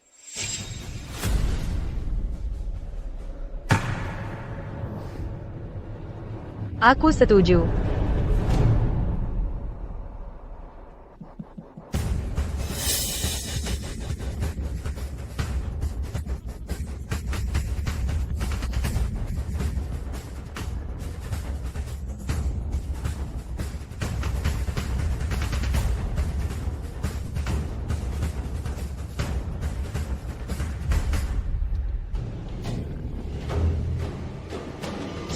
Aku setuju.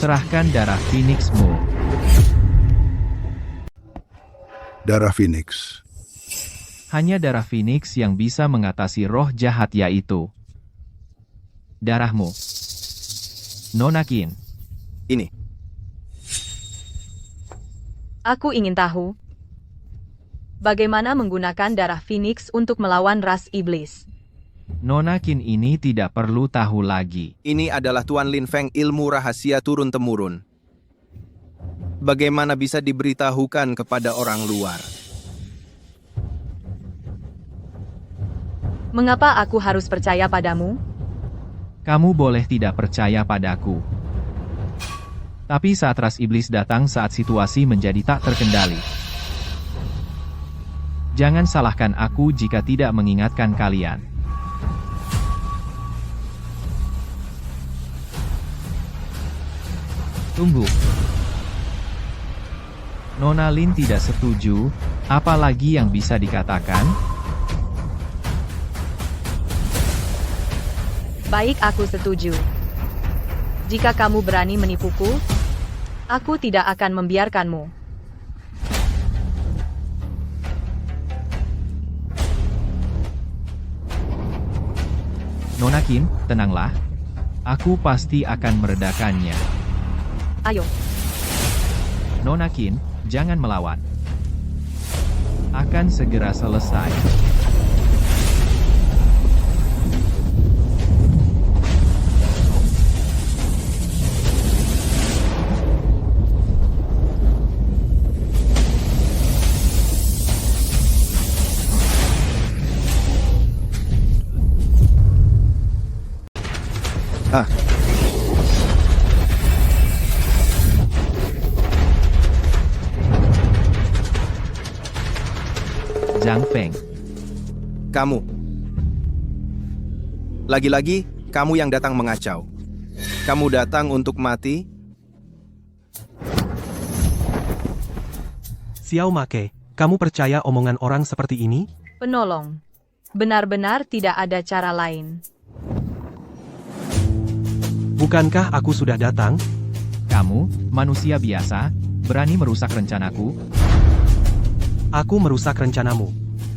Serahkan darah Phoenixmu. Darah Phoenix. Hanya darah Phoenix yang bisa mengatasi roh jahat yaitu darahmu. Nona Qin. Ini. Aku ingin tahu bagaimana menggunakan darah Phoenix untuk melawan ras iblis. Nona Qin ini tidak perlu tahu lagi. Ini adalah Tuan Lin Feng, ilmu rahasia turun-temurun. Bagaimana bisa diberitahukan kepada orang luar? Mengapa aku harus percaya padamu? Kamu boleh tidak percaya padaku. Tapi saat ras iblis datang saat situasi menjadi tak terkendali. Jangan salahkan aku jika tidak mengingatkan kalian. Tunggu. Nona Lin tidak setuju, apalagi yang bisa dikatakan? Baik, aku setuju. Jika kamu berani menipuku, aku tidak akan membiarkanmu. Nona Qin, tenanglah. Aku pasti akan meredakannya. Ayo. Nona Qin, jangan melawan. Akan segera selesai. Zhang Feng. Kamu. Lagi-lagi, kamu yang datang mengacau. Kamu datang untuk mati? Xiao Make, kamu percaya omongan orang seperti ini? Penolong. Benar-benar tidak ada cara lain. Bukankah aku sudah datang? Kamu, manusia biasa, berani merusak rencanaku? Aku merusak rencanamu.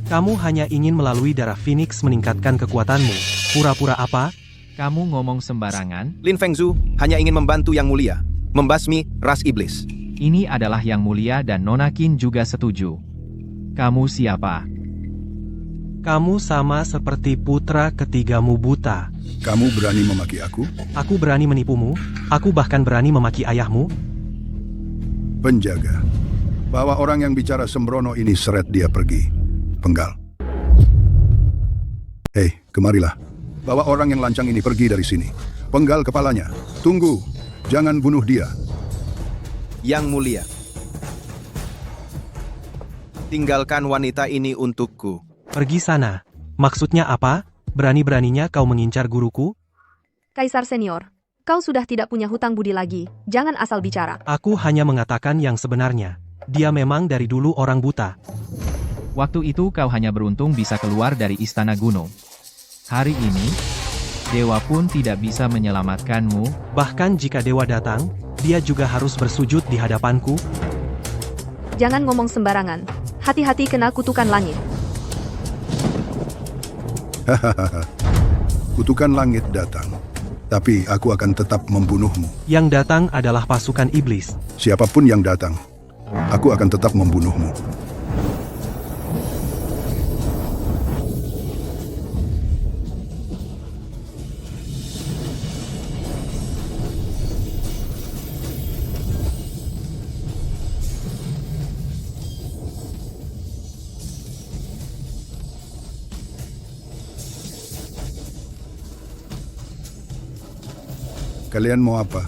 Kamu hanya ingin melalui darah Phoenix meningkatkan kekuatanmu. Pura-pura apa? Kamu ngomong sembarangan? Lin Fengzhu hanya ingin membantu Yang Mulia, membasmi ras iblis. Ini adalah Yang Mulia dan Nona Qin juga setuju. Kamu siapa? Kamu sama seperti putra ketigamu buta. Kamu berani memaki aku? Aku berani menipumu. Aku bahkan berani memaki ayahmu. Penjaga. Bawa orang yang bicara sembrono ini, seret dia pergi. Penggal. Hei, kemarilah. Bawa orang yang lancang ini pergi dari sini. Penggal kepalanya. Tunggu. Jangan bunuh dia. Yang Mulia. Tinggalkan wanita ini untukku. Pergi sana. Maksudnya apa? Berani-beraninya kau mengincar guruku? Kaisar senior, kau sudah tidak punya hutang budi lagi. Jangan asal bicara. Aku hanya mengatakan yang sebenarnya. Dia memang dari dulu orang buta. Waktu itu kau hanya beruntung bisa keluar dari istana gunung. Hari ini, dewa pun tidak bisa menyelamatkanmu. Bahkan jika dewa datang, dia juga harus bersujud di hadapanku. Jangan ngomong sembarangan. Hati-hati kena kutukan langit. Hahaha. Kutukan langit datang. Tapi aku akan tetap membunuhmu. Yang datang adalah pasukan iblis. Siapapun yang datang, aku akan tetap membunuhmu. Kalian mau apa?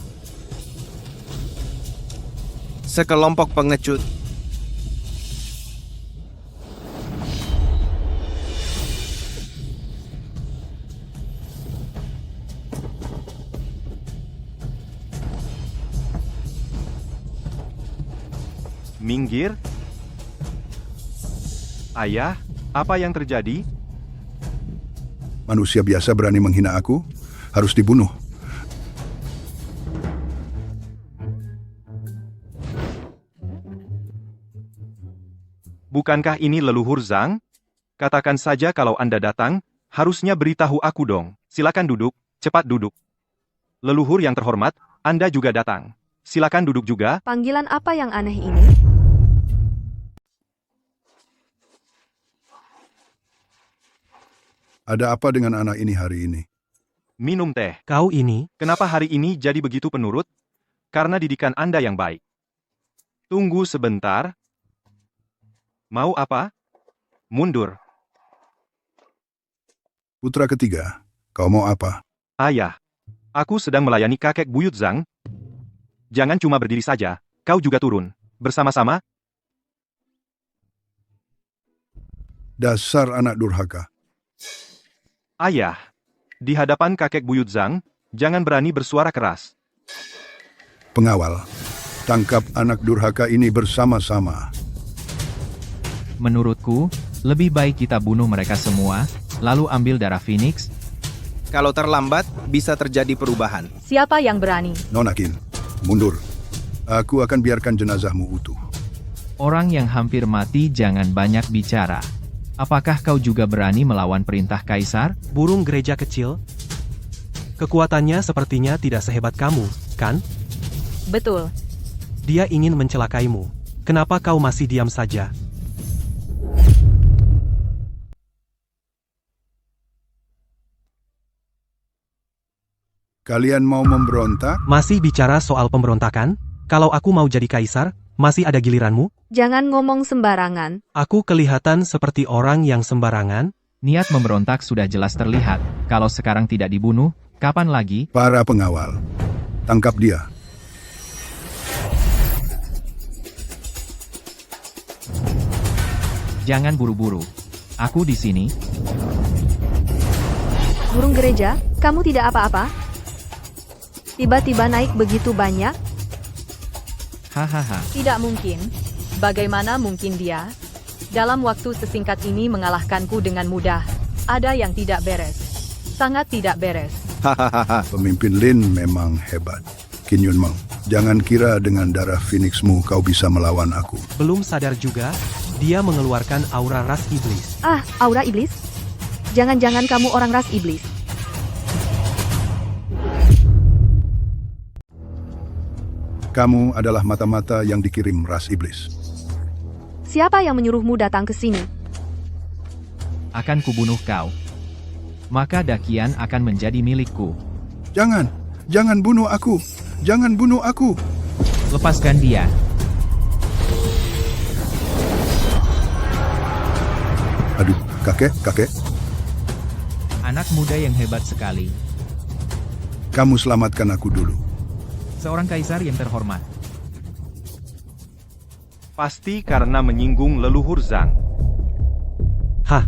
Sekelompok pengecut. Minggir? Ayah, apa yang terjadi? Manusia biasa berani menghina aku, harus dibunuh. Bukankah ini leluhur Zhang? Katakan saja kalau Anda datang, harusnya beritahu aku dong. Silakan duduk, cepat duduk. Leluhur yang terhormat, Anda juga datang. Silakan duduk juga. Panggilan apa yang aneh ini? Ada apa dengan anak ini hari ini? Minum teh. Kau ini? Kenapa hari ini jadi begitu penurut? Karena didikan Anda yang baik. Tunggu sebentar. Mau apa? Mundur. Putra ketiga, kau mau apa? Ayah, aku sedang melayani kakek buyut Zhang. Jangan cuma berdiri saja, kau juga turun. Bersama-sama. Dasar anak durhaka. Ayah, di hadapan kakek buyut Zhang, jangan berani bersuara keras. Pengawal, tangkap anak durhaka ini bersama-sama. Menurutku, lebih baik kita bunuh mereka semua, lalu ambil darah Phoenix. Kalau terlambat, bisa terjadi perubahan. Siapa yang berani? Nona Qin, mundur. Aku akan biarkan jenazahmu utuh. Orang yang hampir mati jangan banyak bicara. Apakah kau juga berani melawan perintah kaisar? Burung gereja kecil? Kekuatannya sepertinya tidak sehebat kamu, kan? Betul. Dia ingin mencelakaimu. Kenapa kau masih diam saja? Kalian mau memberontak? Masih bicara soal pemberontakan? Kalau aku mau jadi kaisar, masih ada giliranmu? Jangan ngomong sembarangan. Aku kelihatan seperti orang yang sembarangan? Niat memberontak sudah jelas terlihat. Kalau sekarang tidak dibunuh, kapan lagi? Para pengawal, tangkap dia. Jangan buru-buru. Aku di sini. Burung gereja, kamu tidak apa-apa? Tiba-tiba naik begitu banyak? Hahaha. Tidak mungkin. Bagaimana mungkin dia? Dalam waktu sesingkat ini mengalahkanku dengan mudah. Ada yang tidak beres. Sangat tidak beres. Hahaha, pemimpin Lin memang hebat. Qin Yunmeng, jangan kira dengan darah Phoenixmu kau bisa melawan aku. Belum sadar juga, dia mengeluarkan aura ras iblis. Ah, aura iblis? Jangan-jangan kamu orang ras iblis. Kamu adalah mata-mata yang dikirim ras iblis. Siapa yang menyuruhmu datang ke sini? Akan kubunuh kau. Maka Dakian akan menjadi milikku. Jangan bunuh aku. Jangan bunuh aku. Lepaskan dia. Aduh, kakek. Anak muda yang hebat sekali. Kamu selamatkan aku dulu. Seorang kaisar yang terhormat. Pasti karena menyinggung leluhur Zhang. Hah?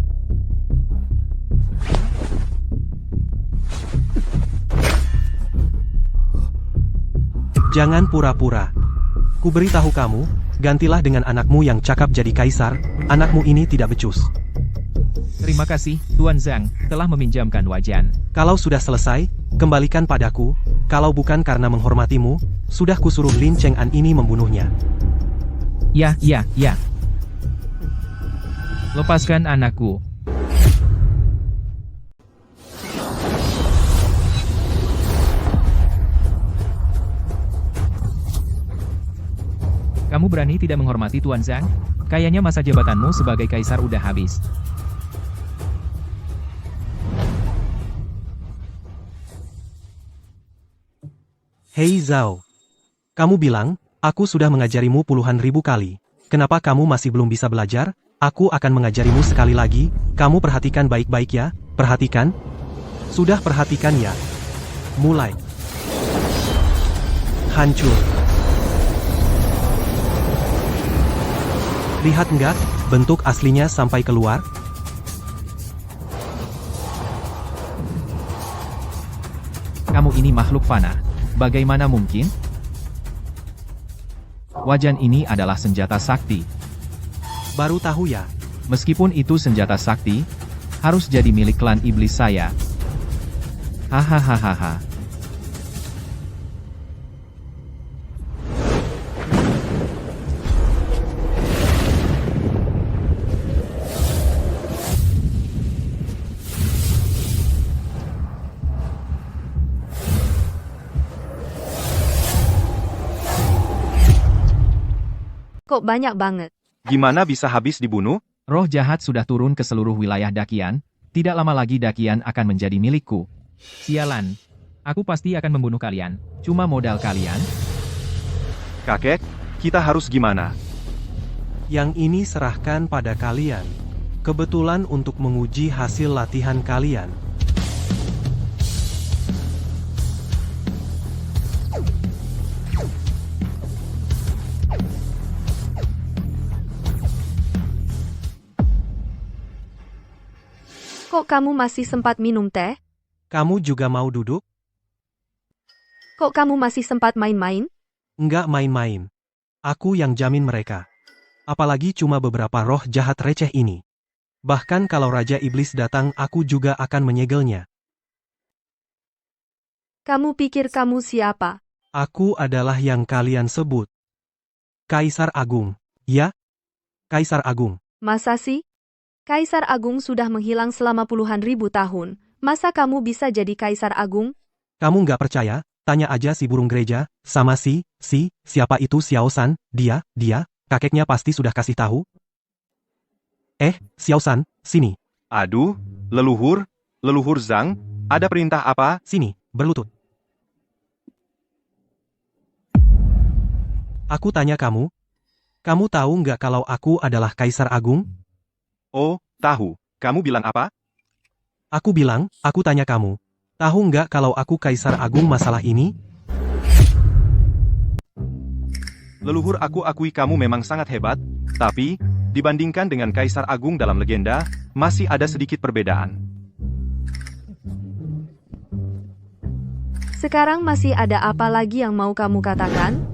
Jangan pura-pura. Kuberitahu kamu, gantilah dengan anakmu yang cakap jadi kaisar, anakmu ini tidak becus. Terima kasih, Tuan Zhang, telah meminjamkan wajan. Kalau sudah selesai, kembalikan padaku. Kalau bukan karena menghormatimu, sudah kusuruh Lin Cheng'an ini membunuhnya. Ya. Lepaskan anakku. Kamu berani tidak menghormati Tuan Zhang? Kayaknya masa jabatanmu sebagai kaisar udah habis. Hei Zhao. Kamu bilang, aku sudah mengajarimu puluhan ribu kali. Kenapa kamu masih belum bisa belajar? Aku akan mengajarimu sekali lagi. Kamu perhatikan baik-baik ya. Perhatikan. Sudah perhatikan ya. Mulai. Hancur. Lihat nggak, bentuk aslinya sampai keluar? Kamu ini makhluk fana. Bagaimana mungkin? Wajan ini adalah senjata sakti. Baru tahu ya. Meskipun itu senjata sakti, harus jadi milik klan iblis saya. Hahaha. Kok banyak banget? Gimana bisa habis dibunuh? Roh jahat sudah turun ke seluruh wilayah Dakian, tidak lama lagi Dakian akan menjadi milikku. Sialan. Aku pasti akan membunuh kalian. Cuma modal kalian. Kakek, kita harus gimana? Yang ini serahkan pada kalian. Kebetulan untuk menguji hasil latihan kalian. Kok kamu masih sempat minum teh? Kamu juga mau duduk? Kok kamu masih sempat main-main? Nggak main-main. Aku yang jamin mereka. Apalagi cuma beberapa roh jahat receh ini. Bahkan kalau Raja Iblis datang aku juga akan menyegelnya. Kamu pikir kamu siapa? Aku adalah yang kalian sebut. Kaisar Agung. Ya? Kaisar Agung. Masa sih? Kaisar Agung sudah menghilang selama puluhan ribu tahun. Masa kamu bisa jadi Kaisar Agung? Kamu nggak percaya? Tanya aja si burung gereja, sama siapa itu Xiao San, dia, kakeknya pasti sudah kasih tahu. Xiao San, sini. Aduh, leluhur Zhang, ada perintah apa? Sini, berlutut. Aku tanya kamu tahu nggak kalau aku adalah Kaisar Agung? Oh, tahu. Kamu bilang apa? Aku bilang, aku tanya kamu. Tahu nggak kalau aku Kaisar Agung masalah ini? Leluhur, aku akui kamu memang sangat hebat, tapi, dibandingkan dengan Kaisar Agung dalam legenda, masih ada sedikit perbedaan. Sekarang masih ada apa lagi yang mau kamu katakan?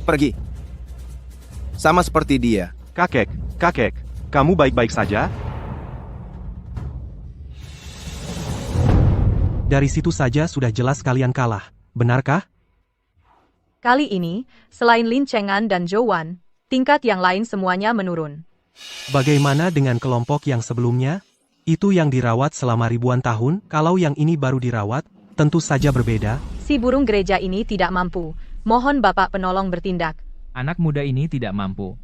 Pergi. Sama seperti dia. Kakek, kamu baik-baik saja? Dari situ saja sudah jelas kalian kalah, benarkah? Kali ini, selain Lin Chengan dan Zhou Wan, tingkat yang lain semuanya menurun. Bagaimana dengan kelompok yang sebelumnya? Itu yang dirawat selama ribuan tahun, kalau yang ini baru dirawat, tentu saja berbeda. Si burung gereja ini tidak mampu. Mohon Bapak penolong bertindak. Anak muda ini tidak mampu.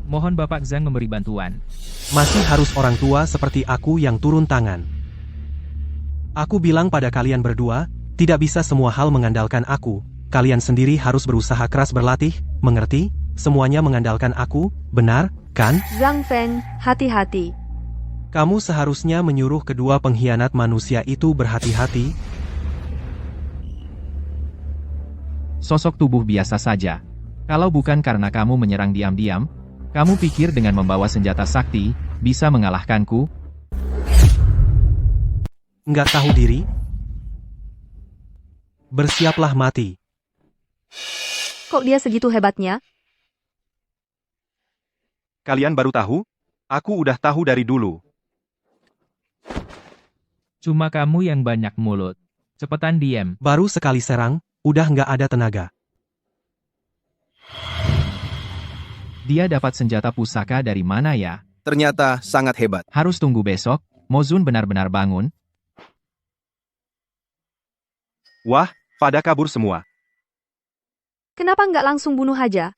Mohon Bapak Zhang memberi bantuan. Masih harus orang tua seperti aku yang turun tangan. Aku bilang pada kalian berdua, tidak bisa semua hal mengandalkan aku. Kalian sendiri harus berusaha keras berlatih, mengerti? Semuanya mengandalkan aku, benar, kan? Zhang Feng, hati-hati. Kamu seharusnya menyuruh kedua pengkhianat manusia itu berhati-hati. Sosok tubuh biasa saja. Kalau bukan karena kamu menyerang diam-diam, kamu pikir dengan membawa senjata sakti, bisa mengalahkanku? Nggak tahu diri? Bersiaplah mati. Kok dia segitu hebatnya? Kalian baru tahu? Aku udah tahu dari dulu. Cuma kamu yang banyak mulut. Cepetan diam. Baru sekali serang, udah nggak ada tenaga. Dia dapat senjata pusaka dari mana ya? Ternyata sangat hebat. Harus tunggu besok, Mozun benar-benar bangun. Wah, pada kabur semua. Kenapa nggak langsung bunuh aja?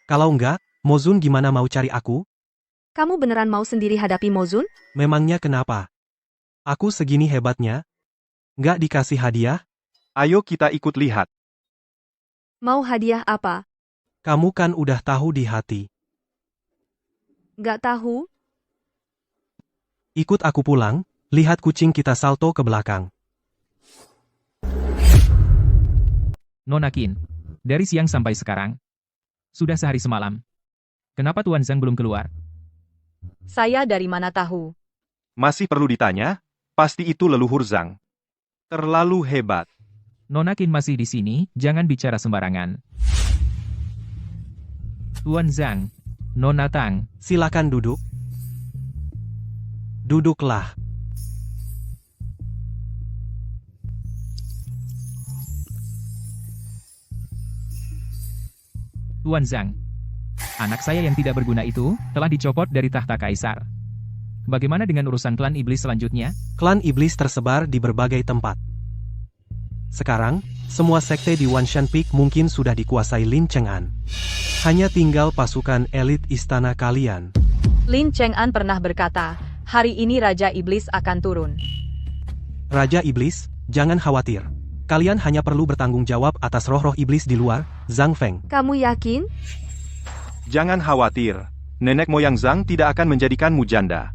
Kalau nggak, Mozun gimana mau cari aku? Kamu beneran mau sendiri hadapi Mozun? Memangnya kenapa? Aku segini hebatnya? Nggak dikasih hadiah? Ayo kita ikut lihat. Mau hadiah apa? Kamu kan udah tahu di hati. Nggak tahu? Ikut aku pulang, lihat kucing kita salto ke belakang. Nona Qin, dari siang sampai sekarang, sudah sehari semalam. Kenapa Tuan Zhang belum keluar? Saya dari mana tahu? Masih perlu ditanya? Pasti itu leluhur Zhang. Terlalu hebat. Nona Qin masih di sini, jangan bicara sembarangan. Tuan Zhang, Nona Tang, silakan duduk. Duduklah. Tuan Zhang, anak saya yang tidak berguna itu telah dicopot dari tahta kaisar. Bagaimana dengan urusan klan iblis selanjutnya? Klan iblis tersebar di berbagai tempat. Sekarang, semua sekte di Wanshan Peak mungkin sudah dikuasai Lin Cheng'an. Hanya tinggal pasukan elit istana kalian. Lin Cheng'an pernah berkata, hari ini Raja Iblis akan turun. Raja Iblis, jangan khawatir. Kalian hanya perlu bertanggung jawab atas roh-roh iblis di luar, Zhang Feng. Kamu yakin? Jangan khawatir. Nenek moyang Zhang tidak akan menjadikanmu janda.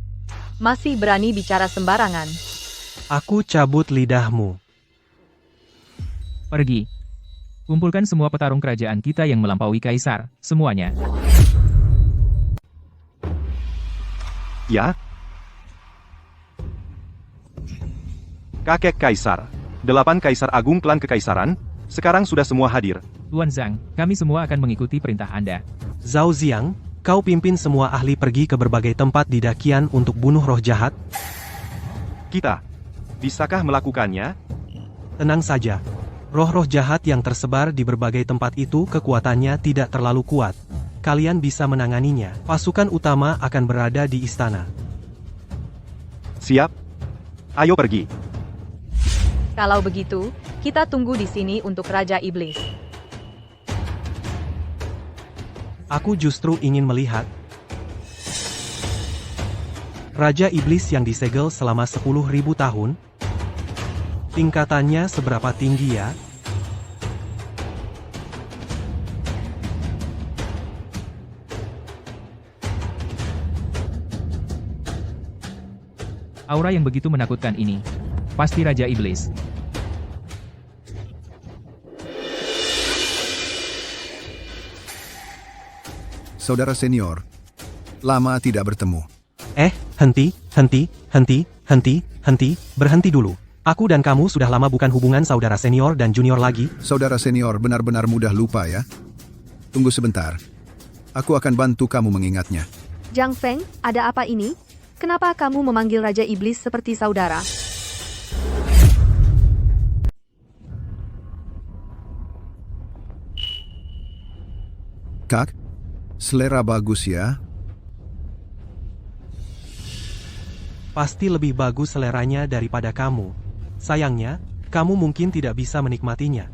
Masih berani bicara sembarangan. Aku cabut lidahmu. Pergi. Kumpulkan semua petarung kerajaan kita yang melampaui kaisar, semuanya. Ya? Kakek Kaisar. 8 Kaisar Agung klan Kekaisaran, sekarang sudah semua hadir. Tuan Zhang, kami semua akan mengikuti perintah Anda. Zhao Ziang, kau pimpin semua ahli pergi ke berbagai tempat di Dakian untuk bunuh roh jahat? Kita. Bisakah melakukannya? Tenang saja. Roh-roh jahat yang tersebar di berbagai tempat itu kekuatannya tidak terlalu kuat. Kalian bisa menanganinya. Pasukan utama akan berada di istana. Siap. Ayo pergi. Kalau begitu, kita tunggu di sini untuk Raja Iblis. Aku justru ingin melihat Raja Iblis yang disegel selama 10.000 tahun. Tingkatannya seberapa tinggi ya? Aura yang begitu menakutkan ini. Pasti Raja Iblis. Saudara senior, lama tidak bertemu. Henti, berhenti dulu. Aku dan kamu sudah lama bukan hubungan saudara senior dan junior lagi. Saudara senior benar-benar mudah lupa ya. Tunggu sebentar. Aku akan bantu kamu mengingatnya. Zhang Feng, ada apa ini? Kenapa kamu memanggil Raja Iblis seperti saudara? Kak, selera bagus ya. Pasti lebih bagus seleranya daripada kamu. Sayangnya, kamu mungkin tidak bisa menikmatinya.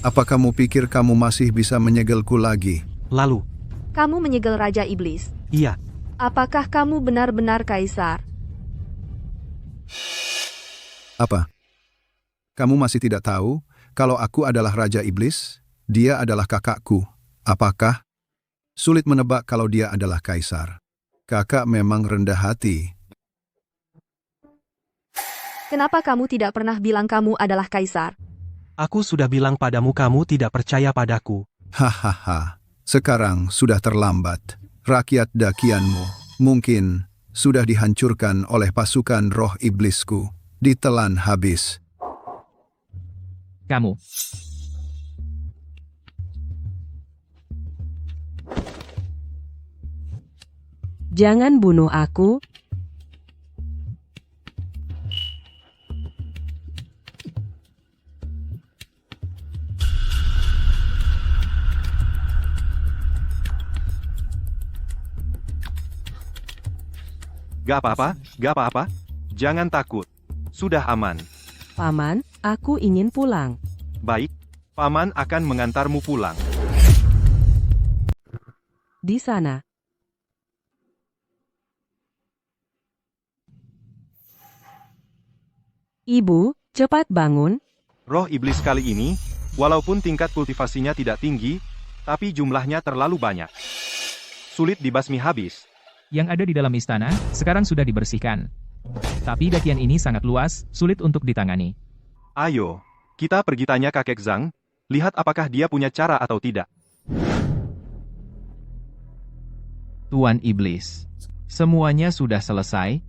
Apa kamu pikir kamu masih bisa menyegelku lagi? Lalu, kamu menyegel Raja Iblis? Iya. Apakah kamu benar-benar kaisar? Apa? Kamu masih tidak tahu kalau aku adalah Raja Iblis? Dia adalah kakakku. Apakah? Sulit menebak kalau dia adalah kaisar. Kakak memang rendah hati. Kenapa kamu tidak pernah bilang kamu adalah kaisar? Aku sudah bilang padamu kamu tidak percaya padaku. Hahaha, sekarang sudah terlambat. Rakyat Dakianmu mungkin sudah dihancurkan oleh pasukan roh iblisku. Ditelan habis. Kamu. Jangan bunuh aku. Gak apa-apa. Jangan takut. Sudah aman. Paman, aku ingin pulang. Baik, Paman akan mengantarmu pulang. Di sana. Ibu, cepat bangun. Roh iblis kali ini, walaupun tingkat kultivasinya tidak tinggi, tapi jumlahnya terlalu banyak. Sulit dibasmi habis. Yang ada di dalam istana, sekarang sudah dibersihkan. Tapi dakian ini sangat luas, sulit untuk ditangani. Ayo, kita pergi tanya kakek Zhang, lihat apakah dia punya cara atau tidak. Tuan Iblis. Semuanya sudah selesai?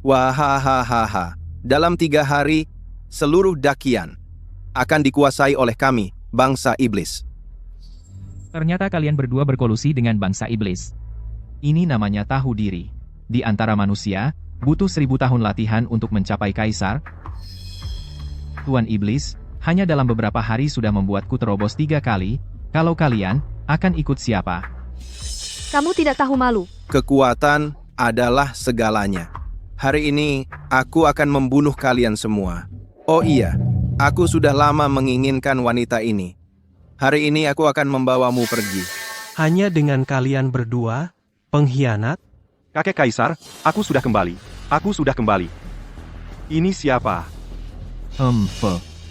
Wahahaha. Dalam 3 hari, seluruh dakian akan dikuasai oleh kami, bangsa iblis. Ternyata kalian berdua berkolusi dengan bangsa iblis. Ini namanya tahu diri. Di antara manusia, butuh 1000 tahun latihan untuk mencapai kaisar. Tuan Iblis, hanya dalam beberapa hari sudah membuatku terobos 3 kali. Kalau kalian, akan ikut siapa? Kamu tidak tahu malu. Kekuatan adalah segalanya. Hari ini, aku akan membunuh kalian semua. Oh iya, aku sudah lama menginginkan wanita ini. Hari ini aku akan membawamu pergi. Hanya dengan kalian berdua, pengkhianat? Kakek Kaisar, aku sudah kembali. Aku sudah kembali. Ini siapa?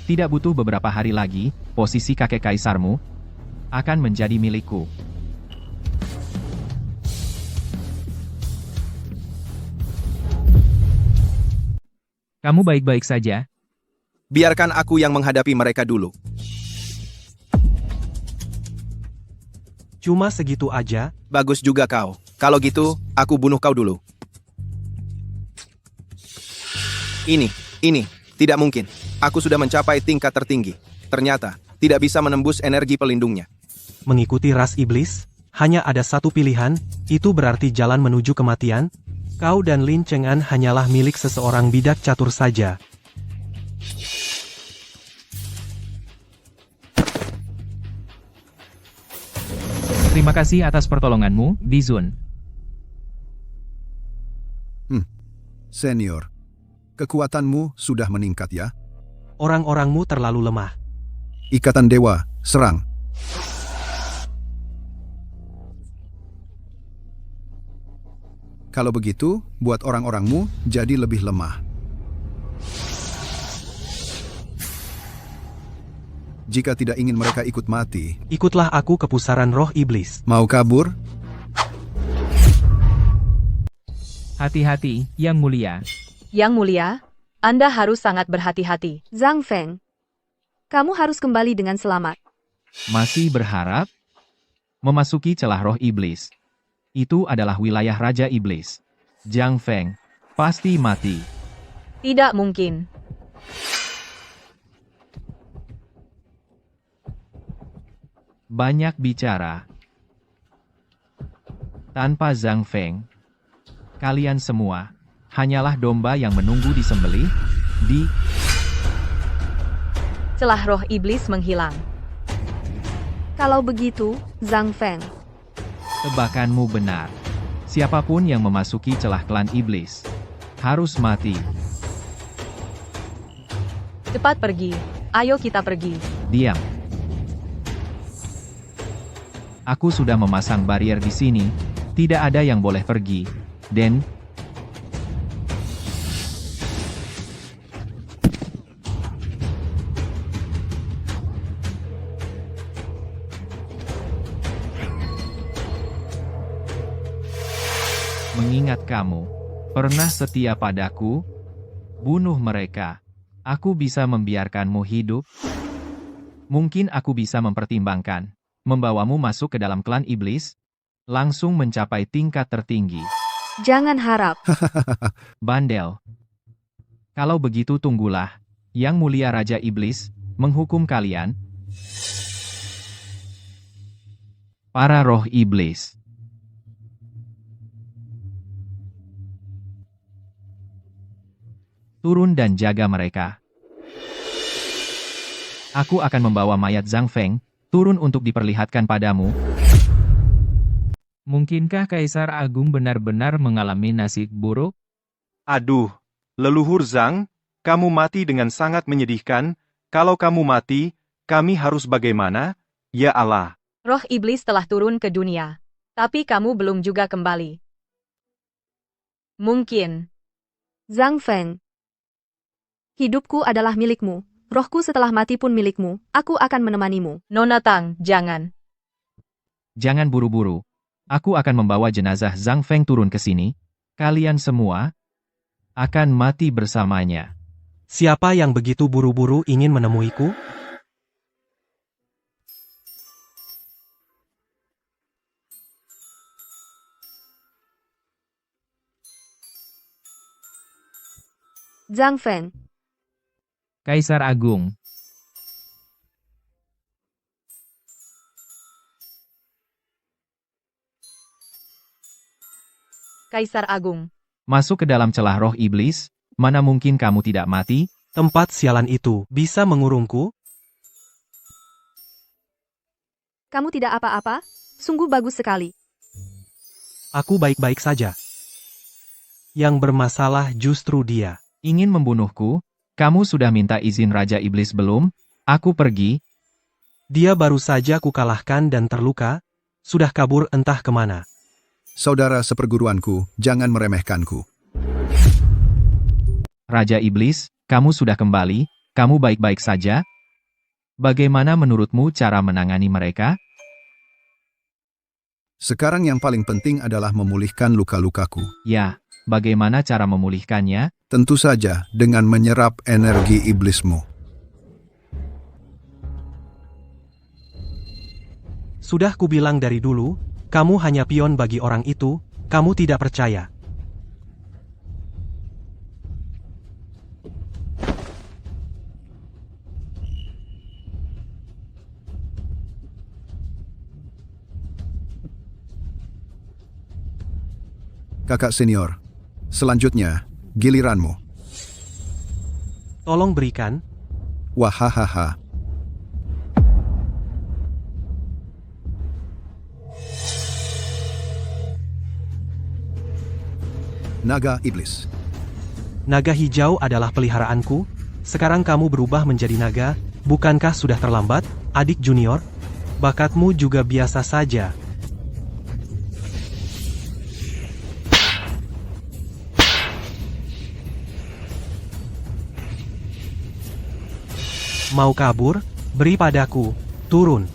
Tidak butuh beberapa hari lagi, posisi kakek kaisarmu akan menjadi milikku. Kamu baik-baik saja? Biarkan aku yang menghadapi mereka dulu. Cuma segitu aja? Bagus juga kau. Kalau gitu, aku bunuh kau dulu. Ini, tidak mungkin. Aku sudah mencapai tingkat tertinggi. Ternyata, tidak bisa menembus energi pelindungnya. Mengikuti ras iblis, hanya ada satu pilihan, itu berarti jalan menuju kematian. Kau dan Lin Cheng'an hanyalah milik seseorang bidak catur saja. Terima kasih atas pertolonganmu, Dizun. Senior, kekuatanmu sudah meningkat ya? Orang-orangmu terlalu lemah. Ikatan Dewa, serang. Kalau begitu, buat orang-orangmu jadi lebih lemah. Jika tidak ingin mereka ikut mati, ikutlah aku ke pusaran roh iblis. Mau kabur? Hati-hati, Yang Mulia. Yang Mulia, Anda harus sangat berhati-hati. Zhang Feng, kamu harus kembali dengan selamat. Masih berharap? Memasuki celah roh iblis. Itu adalah wilayah Raja Iblis. Zhang Feng pasti mati. Tidak mungkin. Banyak bicara. Tanpa Zhang Feng, kalian semua hanyalah domba yang menunggu disembelih di Celah roh iblis menghilang. Kalau begitu, Zhang Feng, tebakanmu benar. Siapapun yang memasuki celah klan iblis harus mati. Cepat pergi. Ayo kita pergi. Diam. Aku sudah memasang barrier di sini. Tidak ada yang boleh pergi. Dan mengingat kamu pernah setia padaku, bunuh mereka. Aku bisa membiarkanmu hidup. Mungkin aku bisa mempertimbangkan membawamu masuk ke dalam klan iblis, langsung mencapai tingkat tertinggi. Jangan harap. Bandel. Kalau begitu tunggulah, Yang Mulia Raja Iblis menghukum kalian. Para roh iblis. Turun dan jaga mereka. Aku akan membawa mayat Zhang Feng turun untuk diperlihatkan padamu. Mungkinkah Kaisar Agung benar-benar mengalami nasib buruk? Aduh, leluhur Zhang, kamu mati dengan sangat menyedihkan. Kalau kamu mati, kami harus bagaimana? Ya Allah. Roh iblis telah turun ke dunia. Tapi kamu belum juga kembali. Mungkin. Zhang Feng, hidupku adalah milikmu. Rohku setelah mati pun milikmu. Aku akan menemanimu. Nona Tang, jangan. Jangan buru-buru. Aku akan membawa jenazah Zhang Feng turun ke sini. Kalian semua akan mati bersamanya. Siapa yang begitu buru-buru ingin menemuiku? Zhang Feng. Kaisar Agung. Kaisar Agung. Masuk ke dalam celah roh iblis, mana mungkin kamu tidak mati? Tempat sialan itu bisa mengurungku? Kamu tidak apa-apa? Sungguh bagus sekali. Aku baik-baik saja. Yang bermasalah justru dia. Ingin membunuhku? Kamu sudah minta izin Raja Iblis belum? Aku pergi. Dia baru saja kukalahkan dan terluka, sudah kabur entah kemana. Saudara seperguruanku, jangan meremehkanku. Raja Iblis, kamu sudah kembali, kamu baik-baik saja? Bagaimana menurutmu cara menangani mereka? Sekarang yang paling penting adalah memulihkan luka-lukaku. Ya, bagaimana cara memulihkannya? Tentu saja dengan menyerap energi iblismu. Sudah kubilang dari dulu, kamu hanya pion bagi orang itu, kamu tidak percaya. Kakak senior, selanjutnya, giliranmu. Tolong berikan. Wahahaha. Naga Iblis. Naga hijau adalah peliharaanku, sekarang kamu berubah menjadi naga, bukankah sudah terlambat, adik junior? Bakatmu juga biasa saja. Mau kabur? Beri padaku, turun.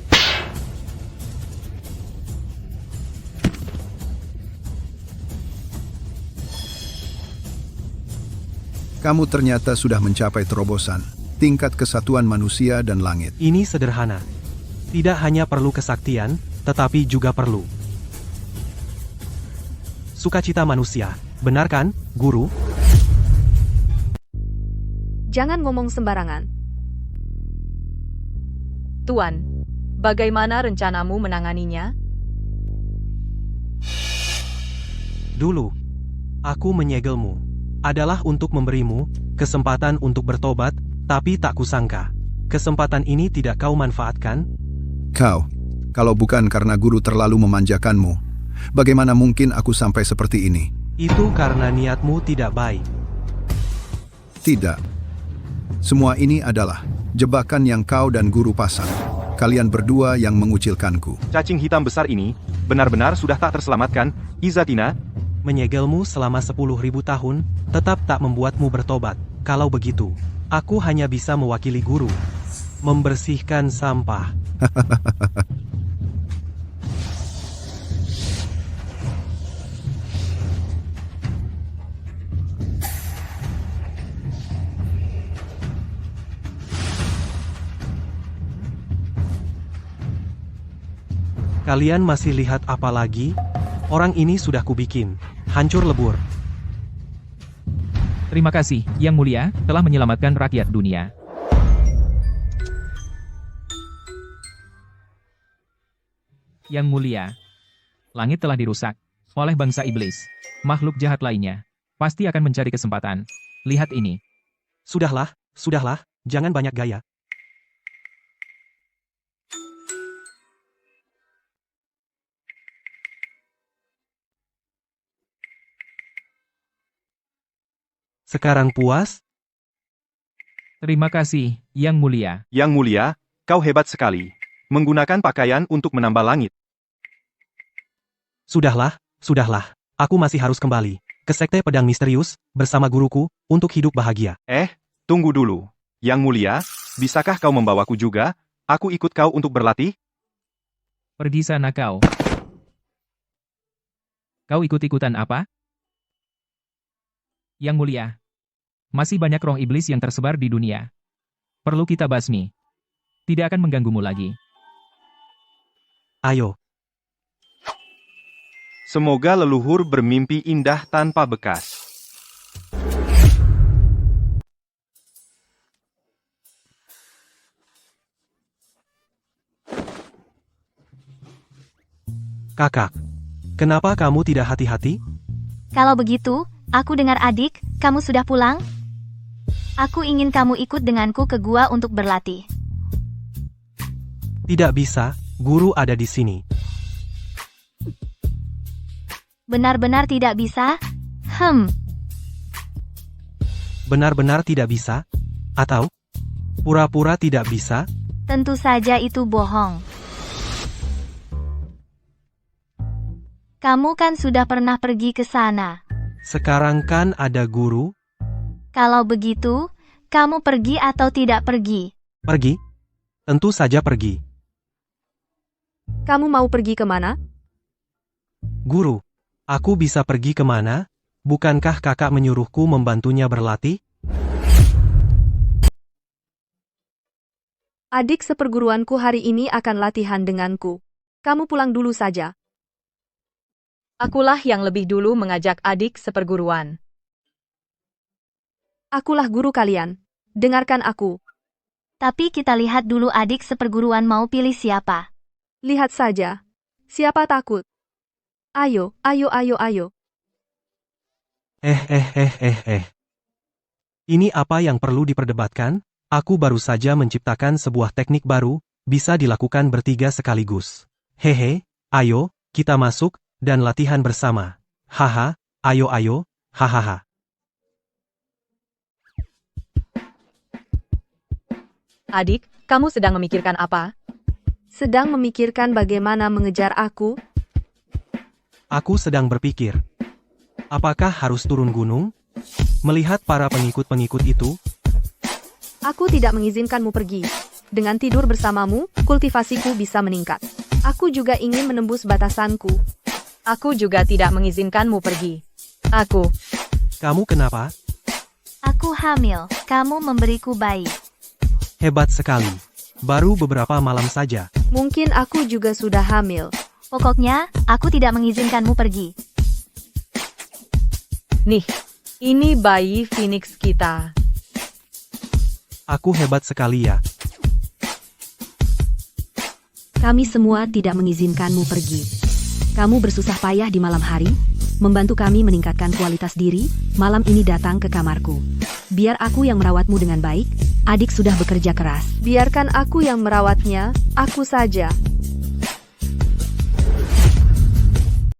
Kamu ternyata sudah mencapai terobosan, tingkat kesatuan manusia dan langit. Ini sederhana. Tidak hanya perlu kesaktian, tetapi juga perlu sukacita manusia. Benar kan, guru? Jangan ngomong sembarangan. Tuan, bagaimana rencanamu menanganinya? Dulu, aku menyegelmu. Adalah untuk memberimu kesempatan untuk bertobat, tapi tak kusangka. Kesempatan ini tidak kau manfaatkan? Kalau bukan karena guru terlalu memanjakanmu, bagaimana mungkin aku sampai seperti ini? Itu karena niatmu tidak baik. Tidak. Semua ini adalah jebakan yang kau dan guru pasang. Kalian berdua yang mengucilkanku. Cacing hitam besar ini benar-benar sudah tak terselamatkan, Izatina. Menyegelmu selama 10.000 tahun, tetap tak membuatmu bertobat. Kalau begitu, aku hanya bisa mewakili guru. Membersihkan sampah. Kalian masih lihat apa lagi? Orang ini sudah kubikin. Hancur lebur. Terima kasih, Yang Mulia, telah menyelamatkan rakyat dunia. Yang Mulia, langit telah dirusak oleh bangsa iblis. Makhluk jahat lainnya pasti akan mencari kesempatan. Lihat ini. Sudahlah, jangan banyak gaya. Sekarang puas? Terima kasih, Yang Mulia. Yang Mulia, kau hebat sekali. Menggunakan pakaian untuk menambah langit. Sudahlah. Aku masih harus kembali ke Sekte Pedang Misterius bersama guruku untuk hidup bahagia. Tunggu dulu. Yang Mulia, bisakah kau membawaku juga? Aku ikut kau untuk berlatih? Pergi sana kau. Kau ikut-ikutan apa? Yang mulia. Masih banyak roh iblis yang tersebar di dunia. Perlu kita basmi. Tidak akan mengganggumu lagi. Ayo. Semoga leluhur bermimpi indah tanpa bekas. Kakak, kenapa kamu tidak hati-hati? Kalau begitu, aku dengar adik, kamu sudah pulang? Aku ingin kamu ikut denganku ke gua untuk berlatih. Tidak bisa, guru ada di sini. Benar-benar tidak bisa? Benar-benar tidak bisa? Atau pura-pura tidak bisa? Tentu saja itu bohong. Kamu kan sudah pernah pergi ke sana. Sekarang kan ada guru. Kalau begitu, kamu pergi atau tidak pergi? Pergi? Tentu saja pergi. Kamu mau pergi kemana? Guru, aku bisa pergi kemana? Bukankah kakak menyuruhku membantunya berlatih? Adik seperguruanku hari ini akan latihan denganku. Kamu pulang dulu saja. Akulah yang lebih dulu mengajak adik seperguruan. Akulah guru kalian. Dengarkan aku. Tapi kita lihat dulu adik seperguruan mau pilih siapa. Lihat saja. Siapa takut? Ayo, ayo, ayo, ayo. Ini apa yang perlu diperdebatkan? Aku baru saja menciptakan sebuah teknik baru, bisa dilakukan bertiga sekaligus. Hehe, ayo, kita masuk, dan latihan bersama. Haha, ayo, hahaha. Adik, kamu sedang memikirkan apa? Sedang memikirkan bagaimana mengejar aku. Aku sedang berpikir, apakah harus turun gunung? Melihat para pengikut-pengikut itu, aku tidak mengizinkanmu pergi. Dengan tidur bersamamu, kultivasiku bisa meningkat. Aku juga ingin menembus batasanku. Aku juga tidak mengizinkanmu pergi. Kamu kenapa? Aku hamil, kamu memberiku bayi. Hebat sekali. Baru beberapa malam saja. Mungkin aku juga sudah hamil. Pokoknya, aku tidak mengizinkanmu pergi. Nih, ini bayi Phoenix kita. Aku hebat sekali ya. Kami semua tidak mengizinkanmu pergi. Kamu bersusah payah di malam hari, membantu kami meningkatkan kualitas diri, malam ini datang ke kamarku. Biar aku yang merawatmu dengan baik, adik sudah bekerja keras. Biarkan aku yang merawatnya, aku saja.